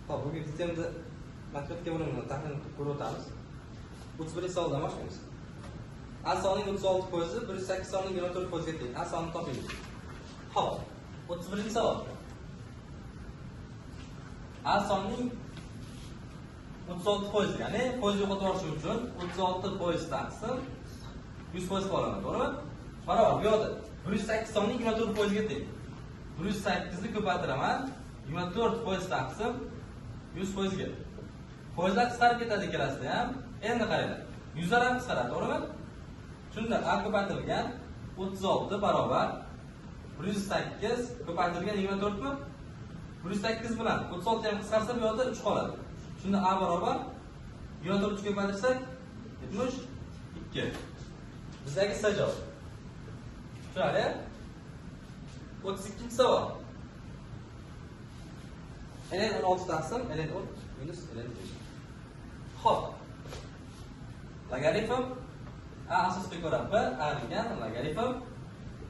Hop, bugungi sistemada matematika bo'limini tahlil qilib ko'rib o'tamiz. 31 savoldan boshlaymiz. A sonining 36%, 108 sonining 24%ga teng. A sonini toping. Hop, 31-savol. A sonining 36%, ya'ni foiz yo'qotib olish uchun 36% taqsim 100% qoladi, to'g'rimi? Barobar, bu yoqda 108 sonining 24%ga teng. 108 ni ko'paytiraman, 24% taqsim 100% ga. Foizlar qisqarib ketadi ikkalasida ham. Endi qaranglar. 100 lar ham qisqaradi, to'g'rimi? Shunda A ko'paytirilgan 36 barobar 108 ko'paytirilgan 24 mi? 108 bilan 36 ham qisqarsa bu yoqda 3 qoladi. Shunda A barobar 24 ko'paytirsak 72. Bizdagi S javob. Tushunarli? 32-savol. ln 16 taqsim ln 10 minus ln 5. Xo'p. Logaritm A asosga ko'ra B, A degan logaritm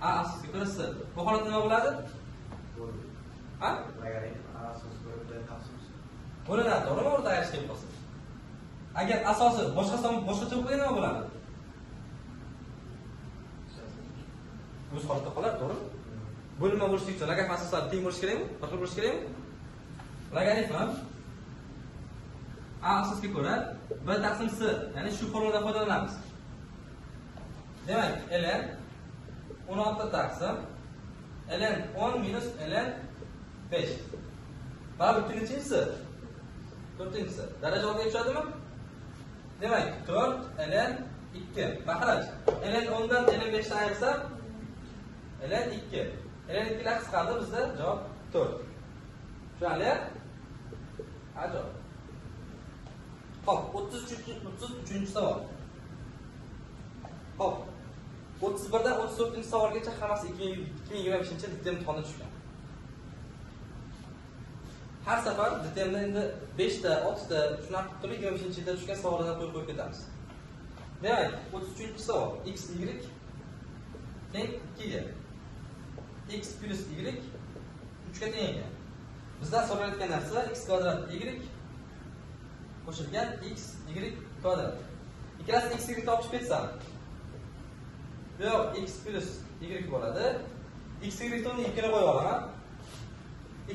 A asosga ko'ra S. Bu holatda nima bo'ladi? Ha? Logaritm A asosga ko'ra B taqsim S. Bo'linadi, to'g'rimi? O'rta ayirish kelib qolsa. Agar asosi boshqacha bo'lsa nima bo'ladi? O'z holatda qoladi, to'g'rimi? Bo'linma bo'lishi uchun logaritm asoslari teng bo'lishi kerakmi? Bir xil bo'lishi kerakmi? Logaritm A asosga ko'ra B taqsim S, ya'ni shu formuladan foydalanamiz. Demak, ln 16 taqsim ln 10 minus ln 5. Baribir ikkinchisi 4-inchisi. Daraja oldiga tushadimi? Demak, 4 ln 2. Mahraj. ln 10 dan ln 5 ni ayirsa ln 2. ln 2 lar qisqardi, bizda javob 4. Tushunarli? Ajoyib. Hop, 33-savol. Hop. 31 dan 34-savolgacha hammasi 2025-yil diplom imtihoniga tushgan. Har safar diplomda endi 5 ta, 6 ta shunaqa turli 25-yilda tushgan savollardan qo'yib ketamiz. Demak, 33-savol. X, y teng 2 ga. X plus y 3 ga teng ekan. Bizdan so'ralayotgan narsa x kvadrat y qo'shilgan x y kvadrat. Ikkalasi x y topishib ketsam. Bu yoq x plus y bo'ladi. X y tomonni 2 ga qo'yib olaman.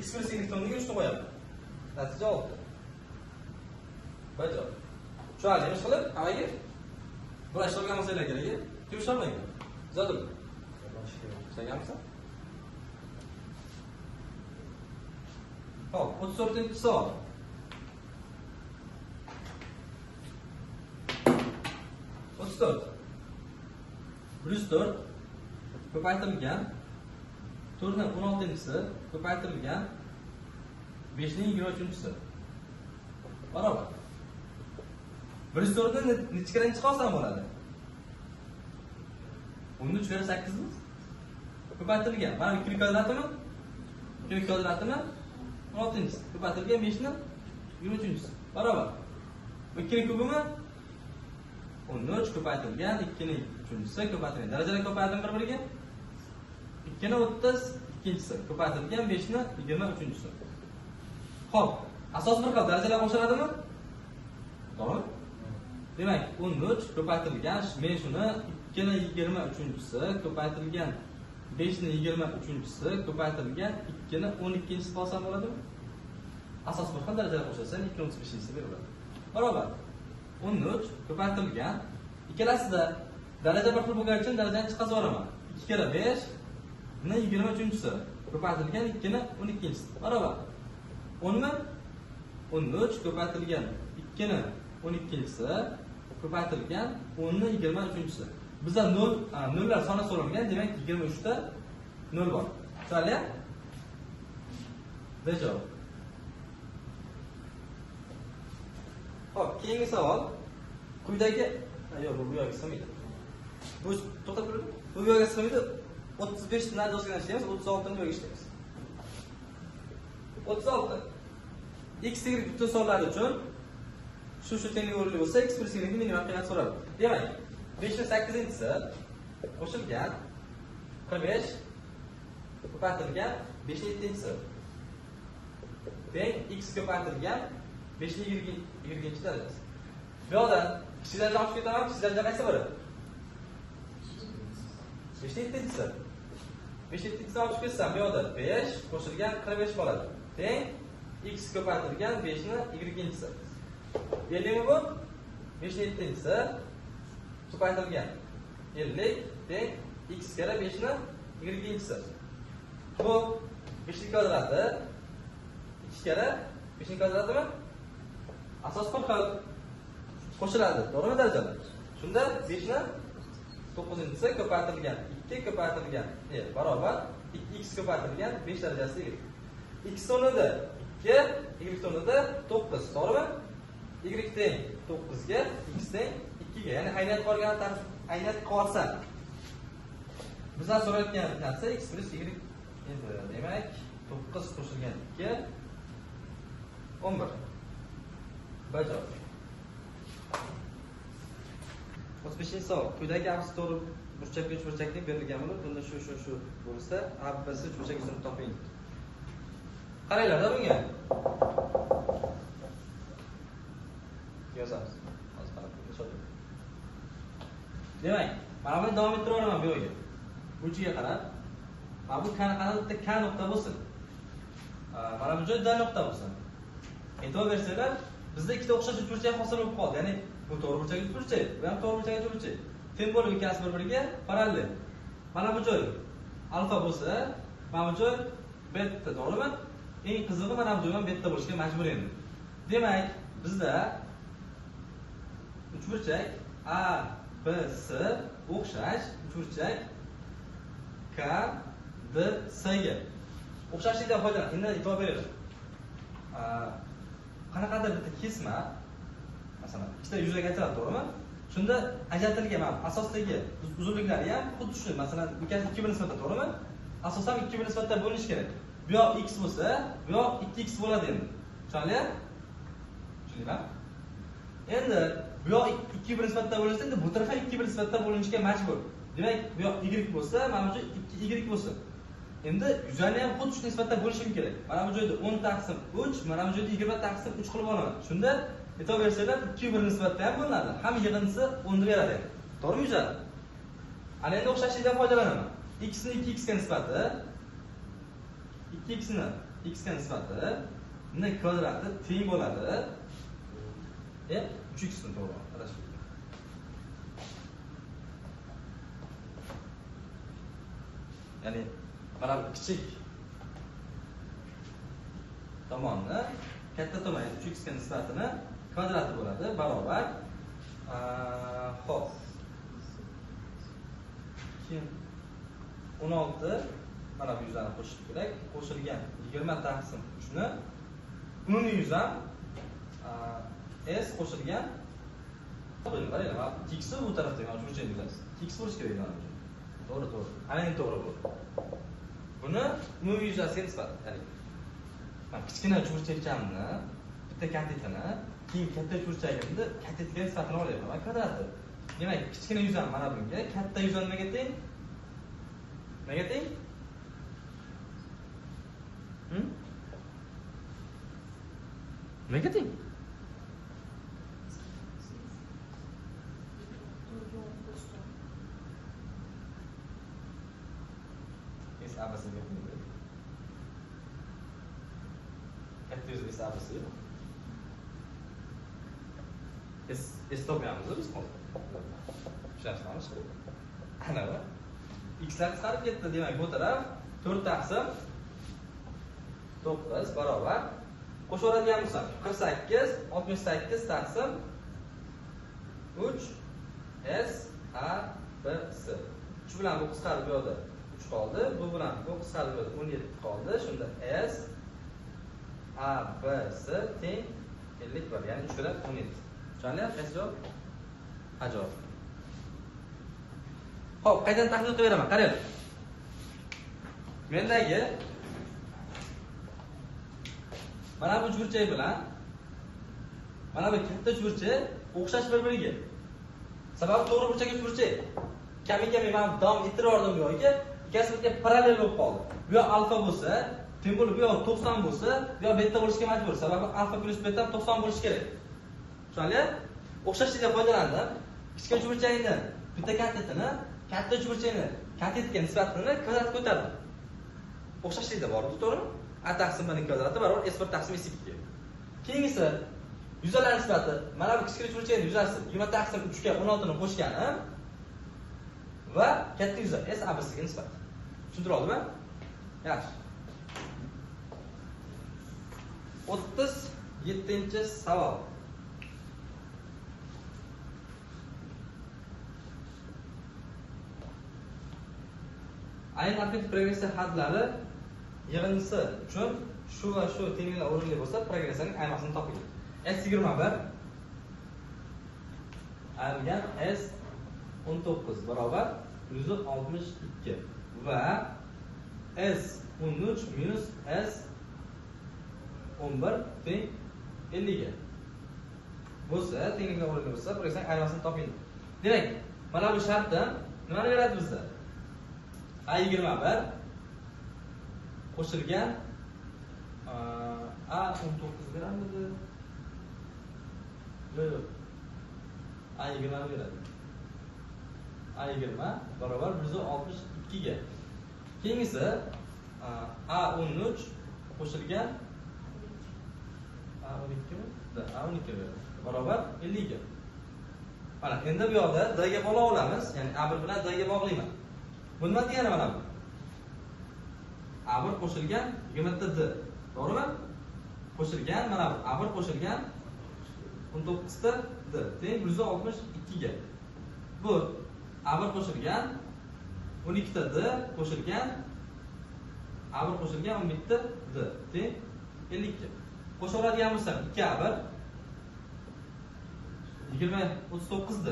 X plus y tomoniga 3 ni qo'yaman. Natija 6. Bajo. Tushunarli ish qilib, hammaga bular ishlangan bo'lsalar kerak. Kim ishlanmagan? Zodil. Ishlanganmisan? Hop, 34-savol. +4 ko'paytirilgan 4 ning 16-si ko'paytirilgan 5 ning 23-si. Barobar. 104 ni nechgadan chiqarsa bo'ladi? 13 ga 8 mi? Ko'paytirilgan. Mana 2 kvadratimi? 2 kvadratimi? 16-si. Ko'paytirilgan 5 ning 23-si. Barobar. 2 ning kubimi? 13 ko'paytirilgan 2 ning 3-si ko'paytirilgan. Darajalar ko'paytirilgan bir-biriga. 2 ning 32-si ko'paytirilgan 5 ning 23-si. Xo'p, asos bir xil, darajalar qo'shiladimi? To'g'ri? Demak, 13 ko'paytirilgan, men shuni 2 ning 23-si ko'paytirilgan 5 ning 23-si ko'paytirilgan 2 ning 12-si qolsa bo'ladimi? Asos bir xil, darajalar qo'shilsa 2 ning 35-si beriladi. Barobar. 13 ko'paytirilgan ikkalasida daraja bir xil bo'lgani uchun darajani chiqazib olaman. 2 kira 5 ni 23-si ko'paytirilgan 2 ni 12-si. Barobar. 10 mi? 13 ko'paytirilgan 2 ni 12-si ko'paytirilgan 10 ni 23-si. Bizda 0lar soni so'ralgan, demak 23 ta 0 bor. Tushunarli? Javob. Hop, keyingi savol. Quyidagi yo'q, bu yo'q sig'maydi. Bu to'xtab turing. Bu yo'q sig'maydi. 35 ni nariga ishlaymiz, 36 ni yo'q ishlaymiz. 36. X y butun sonlar uchun shu tenglik o'rinli bo'lsa, x plus y ning minimum qiymati so'raladi. Demak, 5 ning 8-si qo'shilgan 45 ko'paytirilgan 5 ning 7-si. teng x ko'paytirilgan 5 ning 20 darajasi. Bu yoqdan kichik daraja olib ketaman, kichik daraja qaysi biri? 5 ning 7-si. 5 ning 7-sini olib ketsam, bu yoqda 5 qo'shilgan 45 qoladi. Teng x ko'paytirilgan 5 ning 20-si. Keldingmi bu? 5 ning 7-si ko'paytirilgan 50 teng x kara 5 ning 20-si. Bu 5 ning kvadrati 2 kara 5 ning kvadratimi? Asos 40 qo'shiladi, to'g'rimi darajalar? Shunda 5 ning 9-si ko'paytirilgan 2 ko'paytirilgan barobar 2x ko'paytirilgan 5 darajasi y. X o'rnida 2, y o'rnida 9, to'g'rimi? Y teng 9 ga, x teng 2 ga, ya'ni aynat qolsa. Bizdan so'rayotgan narsa x plus y. Endi demak 9 qo'shilgan 2 11. Bajar. 35-savol. Quyidagi abs to'g'ri burchakka 3 burchakning berilgan bo'lib, bunda shu bo'lsa, abs 3 burchak uzunini toping. Qaranglar-da bunga. Yozamiz. Hozir qarab ko'rishadi. Demak, mana buni davom ettiraman bu yerga. Uchiga qarab. Mana bu qanaqadir bitta k nuqta bo'lsin. Mana bu joyda nuqta bo'lsin. E'tibor bersanglar, bizda ikkita o'xshash uchburchak hosil bo'lib qoldi. Ya'ni bu to'g'ri burchak uchburchak, bu ham to'g'ri burchak uchburchak. Teng bo'lib ikkasi bir-biriga parallel. Mana bu joy alfa bo'lsa, mana bu joy beta, to'g'rimi? Eng qizig'i mana bu joy ham beta bo'lishga majbur endi. Demak, bizda uchburchak A, B, C o'xshash uchburchak K, D, C ga o'xshashlikdan foydalan. Endi e'tibor beringlar. Qanaqadir bitta kesma, masalan, ikkita yuzaga aytiladi, to'g'rimi? Shunda ajratilgan mana asosdagi uzunliklari ham xuddi shu. Masalan, ikkasi 2 ga nisbatan, to'g'rimi? Asos ham 2 ga nisbatan bo'linishi kerak. Bu yoq x bo'lsa, bu yoq 2x bo'ladi endi. Tushunarli? Tushundingmi? Endi bu yoq 2 ga nisbatan bo'lsa, endi bu taraf ham 2 ga nisbatan bo'linishga majbur. Demak, bu yoq y bo'lsa, mana bu joy 2y bo'lsin. Endi yuzani ham xuddi shu nisbatan bo'lishim kerak. Mana bu joyda 10 taqsim 3, mana bu joyda 20 taqsim 3 qilib olaman. Shunda e'tibor bersanglar, 2 bir nisbatda ham bo'linadi. Ham yig'indisi 10 ni beradi. To'g'rimi yuzadi? Ana endi o'xshashlikdan foydalanaman. X ni 2x ga nisbati 2x ni x ga nisbati ni kvadrati teng bo'ladi. 3x ni to'g'ri. Adashib. Ya'ni mana bu kichik tomonni katta tomon 3x ga nisbatini kvadrati bo'ladi barobar xo'p 16 mana bu yuzani qo'shish kerak. Qo'shilgan 20 taqsim 3 ni umumiy yuz ham s qo'shilgan qaranglar, x bu tarafda mana shu joyda yuzasiz. X bo'lish kerak mana bu. To'g'ri. Ana endi to'g'ri bo'ldi. Buni umumiy yuzasiga nisbatan, ya'ni men kichkina uchburchakchamni, bitta katetini, keyin katta uchburchagimni katetiga nisbatan olyapman. Va kvadratni. Demak, kichkina yuzam mana bunga, katta yuzam nimaga teng? Nimaga teng? Nimaga teng? Abasiga qo'ydi. Katta yuz esa abasi. Es topyapmiz biz hozir. Tushunasizmi? Ana bu. X'lar qisqarib ketdi, demak bu taraf 4 taqsim 9 barobar qo'shaveradigan bo'lsam 48 68 taqsim 3 s a b s. 3 bilan bu qisqarib bu yoqda 3 qoldi. Bu bilan bu qisqarib 17 qoldi. Shunda S A B S teng 51, ya'ni 3 bilan 17. Tushunarli? Qaysi javob? A javob. Xo'p, qaytadan tahlil qilib beraman. Qarang. Mendagi mana bu uchburchak bilan mana bu katta uchburchak o'xshash bir-biriga. Sababi to'g'ri burchak uchburchak. Kami mana davom ettiraverdim yo'lga. Ikkasi bitta parallel bo'lib qoldi. Bu yoq alfa bo'lsa, teng bo'lib bu yoq 90 bo'lsa, bu yoq beta bo'lishga majbur. Sababi alfa plus beta 90 bo'lishi kerak. Tushunarli? O'xshashlikdan foydalandim. Kichik uchburchakni bitta katetini, katta uchburchakni katetga nisbatini kvadrat ko'tardim. O'xshashlikda bor, to'g'rimi? A taqsim b ning kvadrati barobar s1 taqsim s2 ga. Keyingisi yuzalar nisbati. Mana bu kichik uchburchakning yuzasi 20 taqsim 3 ga 16 ni qo'shganim va katta yuzar s a1 ga nisbat. Tushuntira oldimmi? Yaxshi. 37-savol. Ayni aritmetik progressiya hadlari yig'indisi uchun shu va shu tengliklar o'rinli bo'lsa, progressiyaning aymasini toping. S21 ayrilgan S19 barobar 162 va S13 minus S11 teng 50 ga bo'lsa, tengliklar o'rinli bo'lsa, progressiyaning aymasini toping. Demak, mana bu shartdan nimani beradi bizda? A21 qo'shilgan A19 beramidi? Yo'q. A20 beradi. A20 barobar 162 ga. Keyingisi A13 qo'shilgan A12 mi? A12 beradi. Barobar 50 ga. Mana endi bu yoqda D ga bog'lab olamiz, ya'ni A1 bilan D ga bog'layman. Bu nima degani mana bu? A1 qo'shilgan 20 ta D. To'g'rimi? Qo'shilgan mana bu A1 qo'shilgan 19 ta D teng 162 ga. Bu A1 qo'shilgan 12 ta D qo'shilgan A1 qo'shilgan 11 ta D teng 50 ga. Qo'shiladigan bo'lsa 2 A1 20 39 D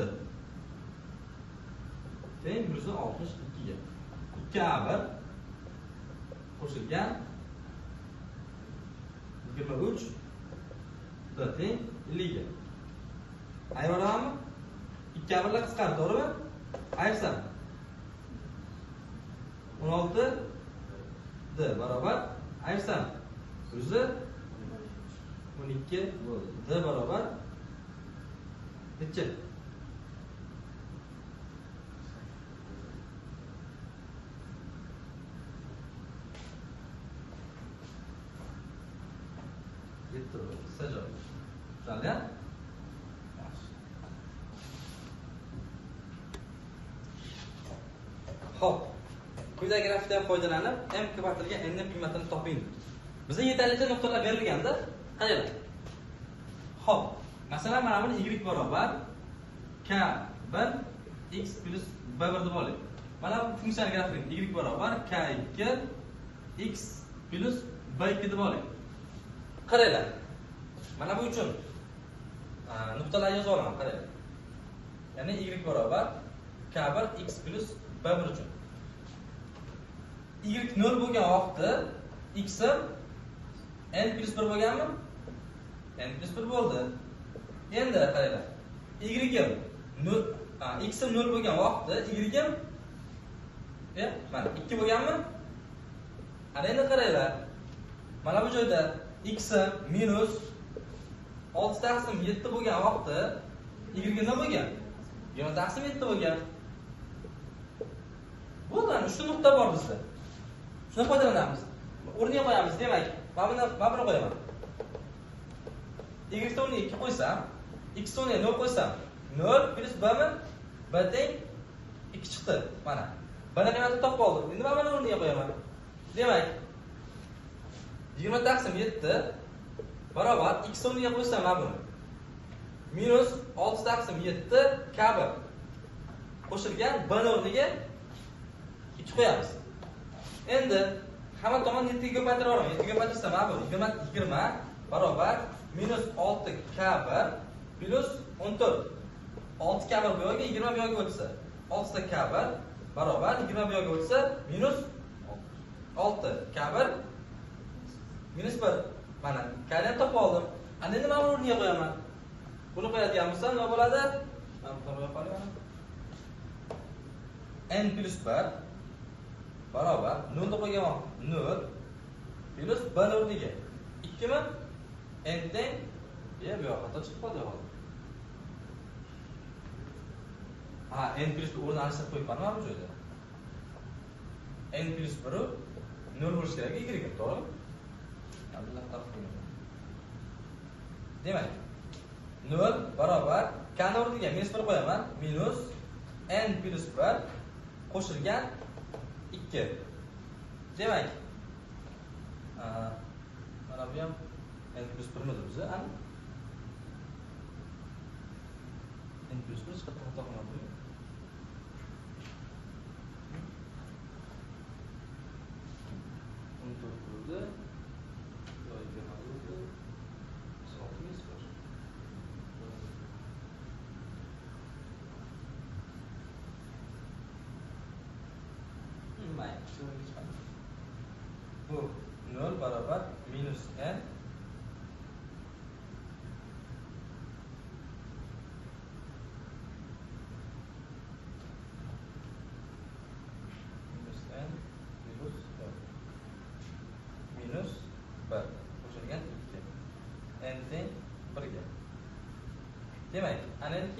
teng 162 ga. 2 A1 qo'shilgan 23 D teng 50 ga. Ayiramanmi? 2 A1lar qisqardi, to'g'rimi? Ayirsam 16 D barobar ayirsam 12 bo'ldi. D barobar necha? Sajov. Tushunarli? Xo'p. Quyidagi grafikdan foydalanib, m kvartilga n ning qiymatini toping. Bizga yetarlicha nuqtalar berilganda, qanaqa? Xo'p. Masalan, mana buni y barobar k1 x plus b1 deb olaylik. Mana bu funksiya grafik y barobar k2 x plus b2 deb olaylik. Qaranglar. Mana bu uchun nuqtalar yoza olaman, qaranglar. Ya'ni y barobar k1 x plus b1 uchun. Y 0 bo'lgan vaqtda x n plus 1 bo'lganmi? N plus 1 bo'ldi. Endi qaranglar. Y 0 x 0 bo'lgan vaqtda y mana 2 bo'lganmi? Ana endi qaranglar. Mana bu joyda x minus 6 taqsim 7 bo'lgan vaqtda y nima bo'lgan? 20 taqsim 7 bo'lgan. Bo'ldi, ana shu nuqta bor bizda. Shundan foydalanamiz. O'rniga qo'yamiz, demak, mana buni qo'yaman. Y o'rniga 2 qo'ysam, x o'rniga 0 qo'ysam, 0 plus b mi? B teng 2 chiqdi. Mana. Buni qiymatini topib oldim. Endi mana buni o'rniga qo'yaman. Demak, 20 taqsim 7 barobar x o'rniga qo'ysam mana buni. Minus 6 taqsim 7 kabi qo'shilgan b o'rniga 2 qo'yamiz. Endi hamma tomon 7 ga ko'paytirib olaman. 7 ga ko'paytirsam mana bu 20 barobar minus 6 k1 plus 14. 6 k1 bu yoqqa 20 bu yoqqa o'tsa, 6 ta k1 barobar 20 bu yoqqa o'tsa minus 6 k1 minus 1. Mana k'ni topib oldim. Ana endi mana o'rniga qo'yaman. Buni qo'yadigan bo'lsam nima bo'ladi? Mana buni qo'yib qolaman. N plus 1 barobar 0 da qo'ygan 0 plus b o'rniga 2 mi? N teng bu yoqqa xato chiqib qoldi hozir. Ha, n plus 1 o'rnini alishtirib qo'yibman bu joyda. N plus 1 0 bo'lishi kerak, y ga, to'g'rimi? Albatta taraf qo'ymayman. Demak, 0 barobar k ni o'rniga minus 1 qo'yaman, minus n plus 1 qo'shilgan 2. Demak, mana bu ham n plus 1 midir o'zi? N plus 1 chiqib xato qilmabdi. Bu 0 barobar minus n minus 1 qo'shilgan 2 n teng 1 ga. Demak, ana endi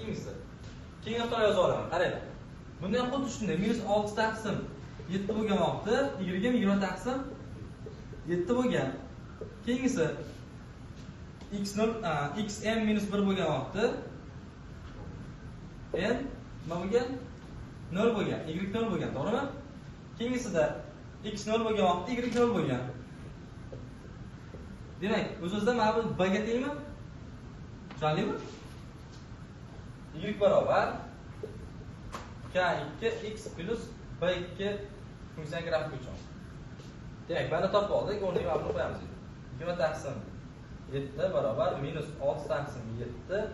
keyingi nuqtalar yozib olaman. Qaranglar. Bunda ham xuddi shunday minus 6 taqsim 7 bo'lgan vaqtda y ga 20 taqsim 7 bo'lgan. Keyingisi xm minus 1 bo'lgan vaqtda n nima bo'lgan? 0 bo'lgan, y 0 bo'lgan, to'g'rimi? Keyingisida x 0 bo'lgan vaqtda y 0 bo'lgan. Demak, o'z-o'zidan mana bu b ga tengmi? Tushunarlimi? Y barobar k2 x plus b2 funksiya grafik uchun. Demak, buni topib oldik, o'rniga mana buni qo'yamiz. 20 taqsim 7 barobar minus 6 taqsim 7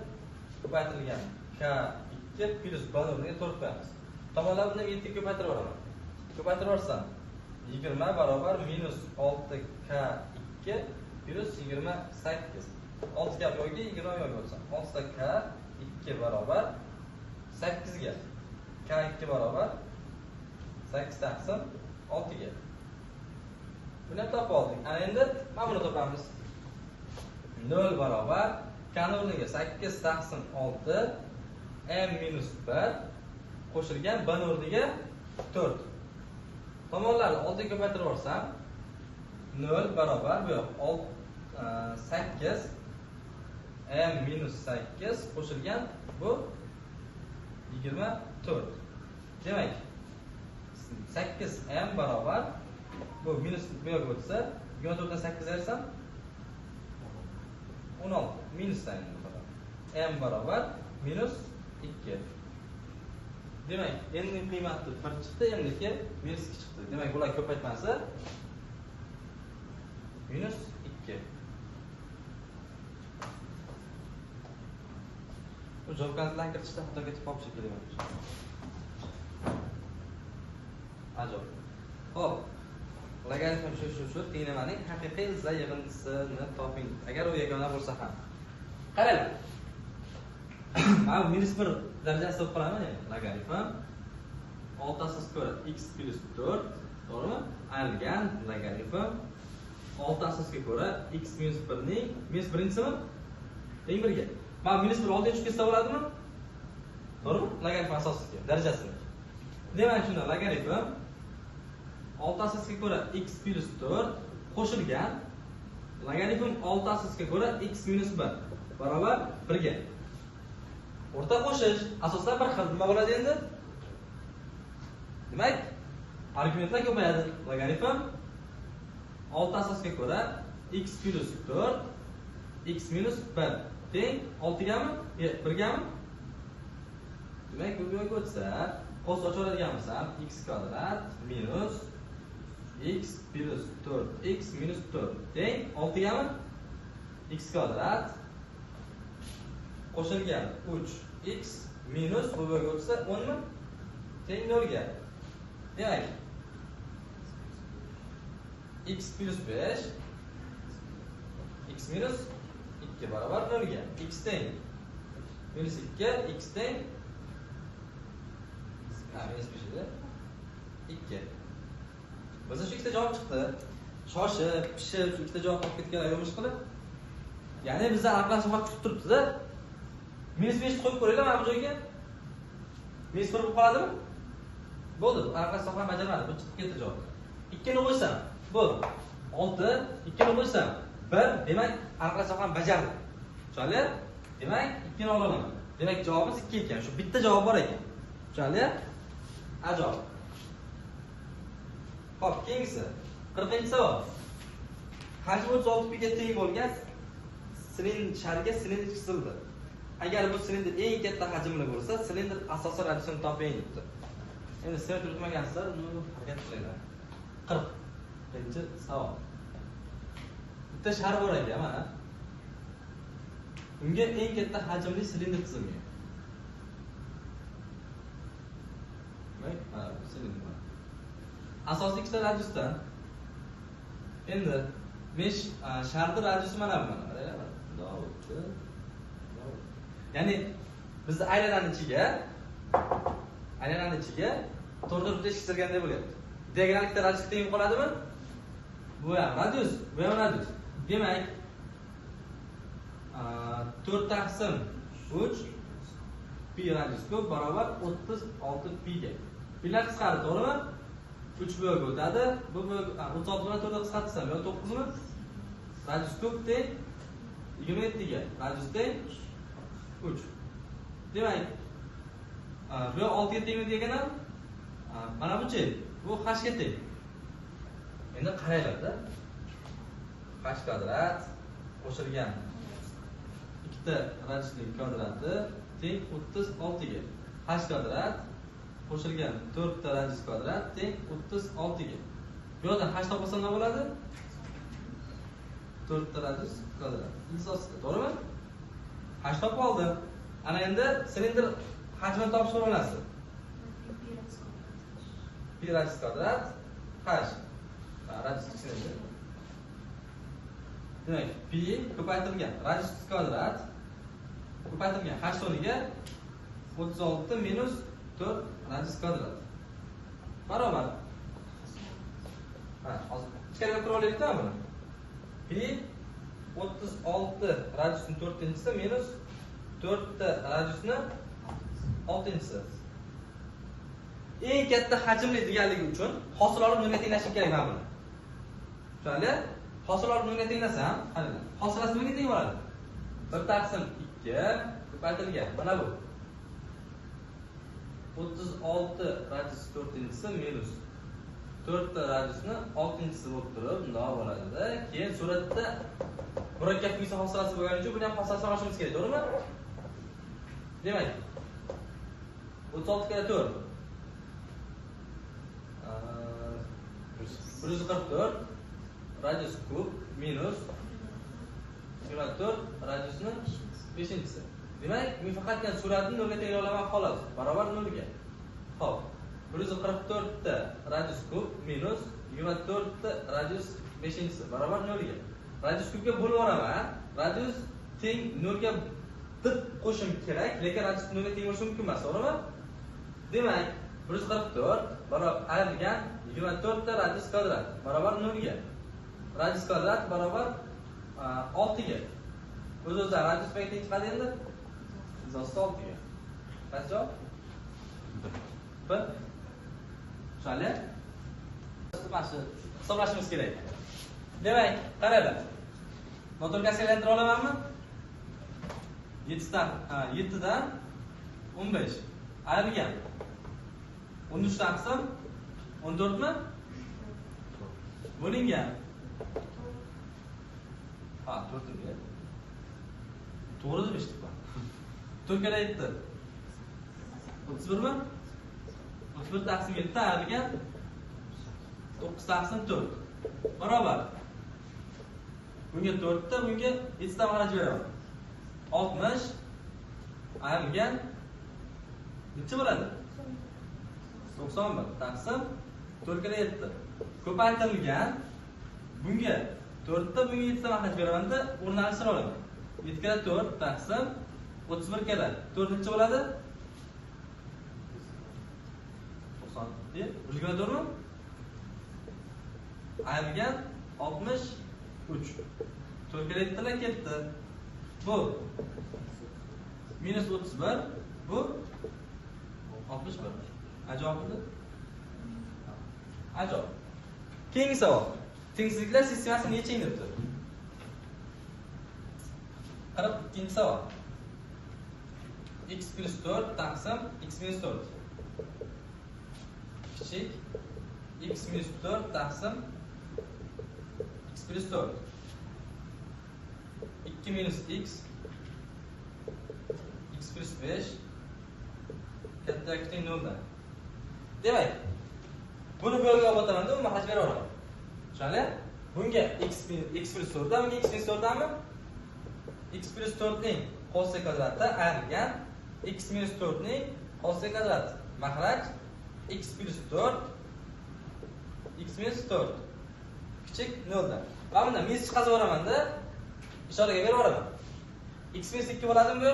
ko'paytirilgan k2 plus b o'rniga 4 qo'yamiz. Tomonlarni 7 ga ko'paytirib olaman. Ko'paytirib olsam 20 barobar minus 6k2 plus 28. 6 gap yoki 20 yoki bo'lsam 6 k2 barobar 8 ga. K2 barobar 8 taqsim 6 ga. Buni topib oldik. Ana endi mana buni topamiz. 0 barobar k ni o'rniga 8 taqsim 6 m minus 1 qo'shilgan b ni o'rniga 4. Tomonlarni 6 ga ko'paytirib olsam 0 barobar bu yoq 8 m minus 8 qo'shilgan bu 24. Demak, 8 m barobar bu minus bu yoqqa o'tsa 24 dan 8 ayrsam 16 minus tang m barobar minus 2. Demak, endi qiymati 1 chiqdi, endiki minus 2 chiqdi. Demak, bular ko'paytmasi minus 2. Bu javobgarliklarni kiritishda xato ketib qolib shekilli. Ajoyib. Xo'p. Logaritm shu tenglarning haqiqiy za yig'indisini toping. Agar u yagona bo'lsa ham. Qaranglar. Mana minus 1 darajasi deb qolaman endi. Logaritm 6 asosga ko'ra x plus 4, to'g'rimi? Ayrilgan logaritm 6 asosga ko'ra x minus 1 ning minus 1-simi? Teng 1 ga. Mana minus 1 oldiga tushib ketsa bo'ladimi? To'g'rimi? Logaritm asosiga darajasini. Demak, shunda logaritm 6 asosga ko'ra x plus 4 qo'shilgan logaritm 6 asosga ko'ra x minus 1 barobar 1 ga. O'rta qo'shish asoslar bir xil. Nima bo'ladi endi? Demak, argumentlar ko'payadi. Logaritm 6 asosga ko'ra x plus 4 x minus 1 teng 6 gami? 1 gami? Demak, bu yo'lga o'tsa, qos ochadigan bo'lsam x kvadrat minus x plus 4x minus 4 teng 6 gami? X kvadrat qo'shilgan 3x minus bu yo'lga o'tsa 10 mi? Teng 0 ga. Demak, x plus 5 x minus 2 barobar 0 ga. X teng minus 2 x teng minus 5 edi. 2. Bizda shu ikkita javob chiqdi. shoshib, pishib, shu ikkita javob olib ketgan yo'mish qilib. Ya'ni bizda aniqlash vaqt kutib turibdi-da. -5 qo'yib ko'ringlar mana bu joyga. -1 bo'lib qoladimi? Bo'ldi, aniqlash sohani bajarmadi. Bu chiqib ketdi javob. 2 ni qo'ysam, bo'ldi. 6, 2 ni qo'ysam 1, demak aniqlash sohani bajardi. Tushunarli? Demak 2 ni olaman. Demak javobimiz 2 ekan. Shu bitta javob bor ekan. Tushunarli? Ajoyib. Xo'p, keyingisi 40-savol. Hajmi 36 piga teng bo'lgan sharga silindr chizildi. Agar bu silindr eng katta hajmli bo'lsa, silindr asosiy radiusini toping debdi. Endi sizlar tushunmagansizlar, uni harakat qilinglar. 40-savol. Bitta shar bor ekan, mana. Unga eng katta hajmli silindr chizilgan. Mana bu silindr. Asosiy ikkita radiusdan endi sharni radiusi mana bu. Ya'ni bizning aylanani ichiga to'rtta bitta chizilganda bo'lyapti. Diagonal ikkita radius teng qoladimi? Bu ham radius, bu ham radius. Demak 4/3 pi radius ko'p barobar 36 pi ga. Pilar qisqardi, to'g'rimi? 3 bo'lib o'tadi. Bu 36 bilan 4 qisqartsam, yo 9 mi? Radius ko'p teng 27 ga. Radius teng 3. Demak, bu 6 ga tengmi deganam? Mana buchi, bu h ga teng. Endi qaranglar-da. H kvadrat qo'shilgan ikkita radiusning kvadrati teng 36 ga. H kvadrat qo'shilgan 4 ta radius kvadrat teng 36 ga. Bu yerdan h topsam nima bo'ladi? 4 ta radius kvadrat. Asosida, to'g'rimi? H topib oldi. Ana endi silindr hajmini topish formulasi. Pi radius kvadrat h. Radius silindr. Demak, pi ko'paytirilgan radius kvadrat ko'paytirilgan h o'rniga 36 minus 4 radius kvadrat barobar. Hozir ichkariga kirib olaylik-da buni. Pi 36 radiusning 4-chisi minus 4 ta radiusni 6-chisi. Eng katta hajmli deganligi uchun hosil olib nolga tenglashim kerak mana buni. Tushunarli? Hosil olib nolga tenglasam, qaranglar. Hosilasi nimaga teng bo'ladi? 1/2 ko'paytirilgan. Mana bu. 36 radius 4-chisi minus 4 ta radiusni 6-chisi bo'lib turib, bundoq bo'ladi-da. Keyin suratda murakkab yuz hosilasi bo'lgani uchun buni ham hosilasidan olishimiz kerak, to'g'rimi? Demak, 36 ga 4 144 radius kub minus 24 radiusni 5-chisi. Demak, men faqatgina suratni nolga tenglay olaman xolos. Barobar 0 ga. Xo'p, 144 ta radius kub minus 24 ta radius 5-chisi barobar 0 ga. Radius kubga bo'lib yuboraman. Radius teng 0 ga deb qo'shim kerak, lekin radius 0 ga teng bo'lishi mumkin emas, to'g'rimi? Demak, 144 barobar ayrilgan 24 ta radius kvadrat barobar 0 ga. Radius kvadrat barobar 6 ga. O'z-o'zidan radius nega teng chiqadi endi? 6 ga. Qaysi javob? 1. Tushunarli? Hisoblashimiz kerak. Demak, qaranglar. Noto'rtga aylantira olamanmi? 7 dan 15 ayrilgan. 13 dan qism 14 mi? Bo'lingan. Ha, 4 ga. To'g'ri deb eshitdik bor. 4 ga 7. 31 mi? 31 taqsim 7 ayrilgan 9 taqsim 4. Barobar. Bunga 4 ta, bunga 7 ta xaraj beraman. 60 ayrilgan necha bo'ladi? 91 taqsim 4 ga 7. Ko'paytirilgan bunga 4 ta, bunga 7 ta xaraj beraman-da, o'rnini alishtirib olaman. 7 ga 4 taqsim 31 ga 4 necha bo'ladi? 90. 1 ga 4 mi? Ayrilgan 63. 4 ga yetdilar, ketdi. Bu minus 31, bu 61. Ajobmi? Ajob. Keyingi savol. Tengsizliklar sistemasi necha debdi? 42-chi savol. X plus 4 taqsim x minus 4. Kichik x minus 4 taqsim x plus 4. 2 minus x x plus 5 katta kichik 0 dan. Demak, buni bu yerga olib o'taman-da, uni haj beraman. Tushunali? Bunga x plus 4 dan, bunga x minus 4 danmi? X plus 4 ning qo'shsa kvadrati ayrilgan x minus 4 ning qo'shsa kvadrati. Maxraj x plus 4 x minus 4 kichik 0 dan. Va bundan minus chiqazib yuboraman-da, ishoraga berib yuboraman. X minus 2 bo'ladimi bu?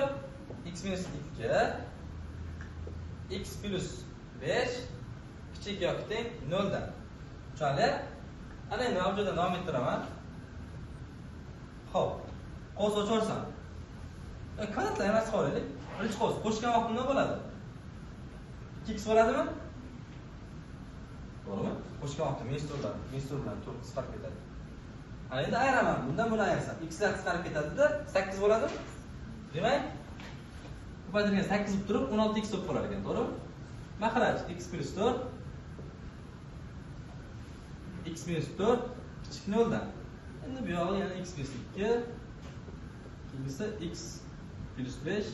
X minus 2 x plus 5 kichik yoki teng 0 dan. Tushunali? Ana endi mavjudni davom ettiraman. Xo'p. Qo'z o'chirsam. Kvadratlar emas qo'yaylik. Birinchi qo'z qo'shgan vaqt nima bo'ladi? 2x bo'ladimi? To'g'rimi? Qo'shgan vaqtda minus 4 bilan 4 qisqarib ketadi. Ana endi ayiraman. Bundan buni ayirsam, x'lar qisqarib ketadi-da, 8 bo'ladimi? Demak, ko'paytirgan 8 bo'lib turib 16x bo'lib qolar ekan, to'g'rimi? Maxraj x plus 4 x minus 4 kichik 0 dan. Endi bu yog'i yana x plus 2 ikkinchisi x plus 5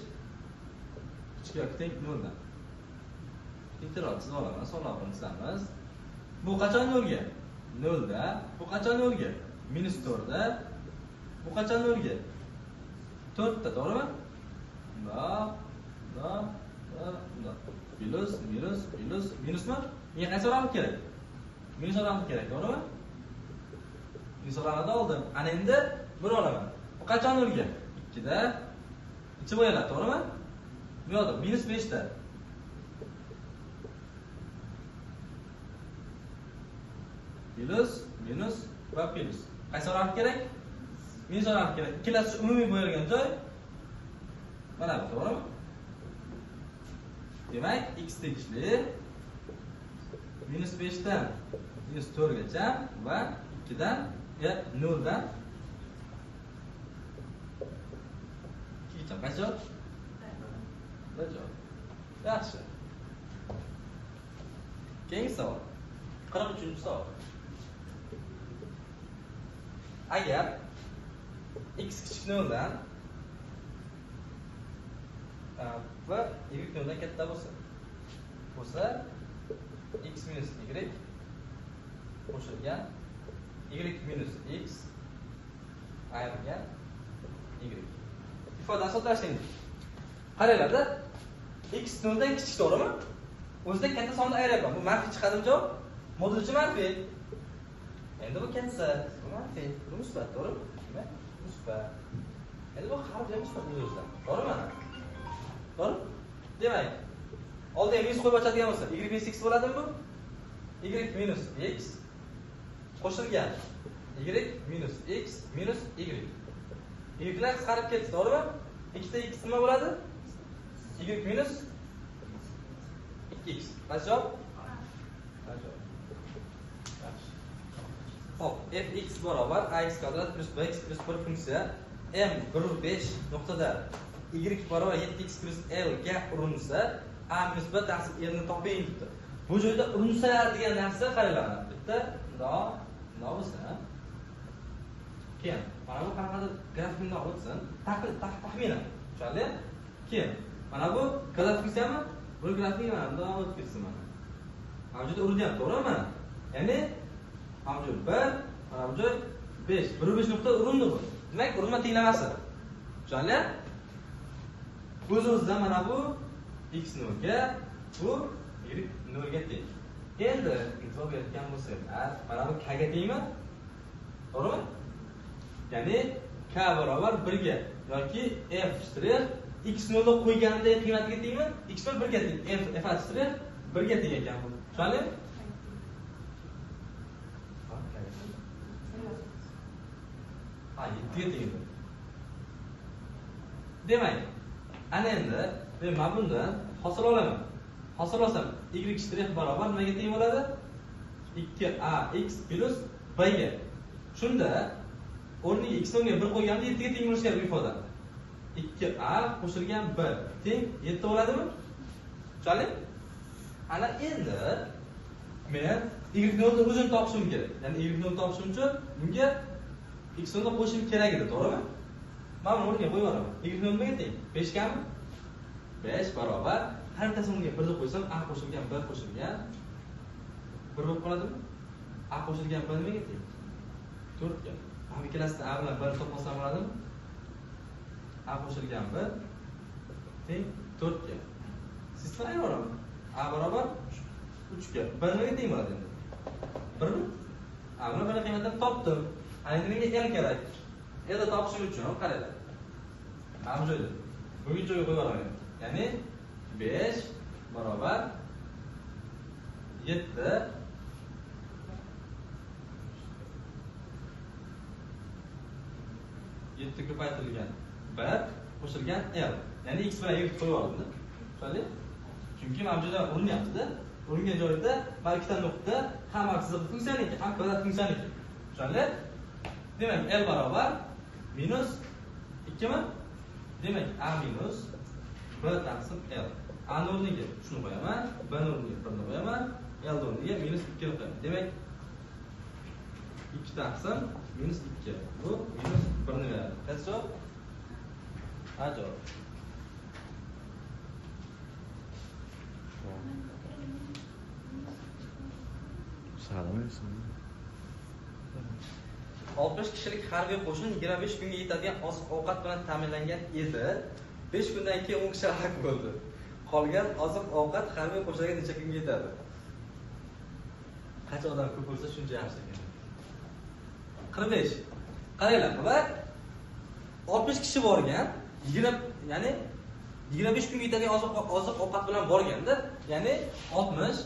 kichik yoki teng 0 dan. Integral chizib olaman, sonlarni chizamiz. Bu qachon 0 ga? 0 da. Bu qachon 0 ga? Minus 4 da. Bu qachon 0 ga? 4 da, to'g'rimi? Minusmi? Menga qaysi o'ramiq kerak? Minus o'ramiq kerak, to'g'rimi? Minus o'ramida oldim. Ana endi buni olaman. Bu qachon 0 ga? 2 da. Ichi bo'yaladi, to'g'rimi? Bu yoqda minus 5 da. Minus va plus. Qaysi o'ramiq kerak? Minus o'ramiq kerak. Ikkalasi umumiy bo'yalgan joy mana bu, to'g'rimi? Demak, x tegishli minus 5 dan minus 4 gacha va 2 dan 0 dan 2 gacha. Qancha javob? Bir javob. Yaxshi. Keyingi savol. 43-savol. Agar x kichik 0 dan va y 0 dan katta bo'lsa x minus y qo'shilgan y minus x ayrilgan y. Ifodani soddalashtiring. Qaranglar-da. X 0 dan kichik, to'g'rimi? O'zida katta sonni ayryapman. Bu manfiy chiqadimi javob? Modulchi manfiy. Endi bu katta, bu manfiy, bu musbat, to'g'rimi? Demak, musbat. Endi bu har joy musbat o'zida. To'g'rimi? To'g'ri? Demak, oldiga minus qo'yib ochadigan bo'lsa, y minus x bo'ladimi bu? Y minus x qo'shilgan y minus x minus y. Y'lar qisqarib ketdi, to'g'rimi? Ikkita x nima bo'ladi? Y minus 2x. Qaysi javob? Hop, fx barobar ax kvadrat plus bx plus 1 funksiya m1/5 nuqtada y barobar 7x plus l ga urinsa a minus b taqsim l ni toping debdi. Bu joyda urinsa degan narsa qaranglar. Bitta bo'lsa. Keyin mana bu qanaqadir grafikni olsin, taxminan. Tushunarli? Keyin mana bu kvadrat funksiyami? Bu grafik mana bunday olib ketsin mana. Mavjud urinyapti, to'g'rimi mana? Ya'ni mavjud 1, mana bu joy 5. 1/5 nuqta urindi bu. Demak, urinma tenglamasi. Tushunarli? O'z-o'zidan mana bu x 0 ga, bu y 0 ga teng. Endi e'tibor bergan bo'lsanglar, mana bu k ga tengmi? To'g'rimi? Ya'ni k barobar 1 ga yoki f shtrix x 0 ga qo'yganda qiymatiga tengmi? X 1 ga teng. F shtrix 1 ga teng ekan bu. Tushunarli? Ha, 7 ga teng. Demak, ana endi men mana bundan hosil olaman. Hosil olsam y shtrix barobar nimaga teng bo'ladi? 2ax plus b ga. Shunda o'rniga x o'rniga 1 qo'yganda 7 ga teng bo'lishi kerak bu ifoda. 2a qo'shilgan b teng 7 bo'ladimi? Tushundingmi? Ana endi men y0 ni o'zini topishim kerak. Ya'ni y0 ni topishim uchun bunga x ni qo'shishim kerak edi, to'g'rimi? Mana buni o'rniga qo'yib yuboraman. Y0 nimaga teng? 5 gami? 5 barobar har bittasini o'rniga 1 deb qo'ysam, a qo'shilgan b qo'shilgan 1 bo'lib qoladimi? A qo'shilgan b nimaga teng? 4 ga. Mana ikkalasini a bilan b ni to'plashim bo'ladimi? A qo'shilgan b teng 4 ga. Sistema aytib a barobar 3 ga. B nimaga teng bo'ladi endi? 1 mi? A buni bir qiymatini topdim. Endi menga l kerak. Lni topishim uchun qaranglar. Mana bu joyda. Bugun joyga qo'yib olaman. Ya'ni 5 barobar 7 ko'paytirilgan 1 qo'shilgan l. Ya'ni x bilan y qo'yib oldim. Tushundingmi? Chunki mana bu joyda urinyapti-da. Uringan joyda mana ikkita nuqta ham aksiz funksiyasniki, ham kvadrat funksiyasniki. Tushundingmi? Demak, l barobar minus 2 mi? Demak, a minus b taqsim l. A ni o'rniga shuni qo'yaman, b ni o'rniga 1 ni qo'yaman, l ni o'rniga minus 2 ni qo'yaman. Demak, 2 taqsim minus 2. Bu minus 1 ni beradi. Qaysi javob? A javob. Sağlamayısın. 60 kishilik harbiy qo'shin 25 kunga yetadigan oziq-ovqat bilan ta'minlangan edi. 5 kundan keyin 10 kishi halok bo'ldi. Qolgan oziq-ovqat harbiy qo'shinga necha kunga yetadi? Qancha odam ko'p bo'lsa shuncha yaxshi ekan. 45. Qaranglar, va 60 kishi borgan, 20 ya'ni 25 kunga yetadigan oziq-ovqat bilan borganda, ya'ni 60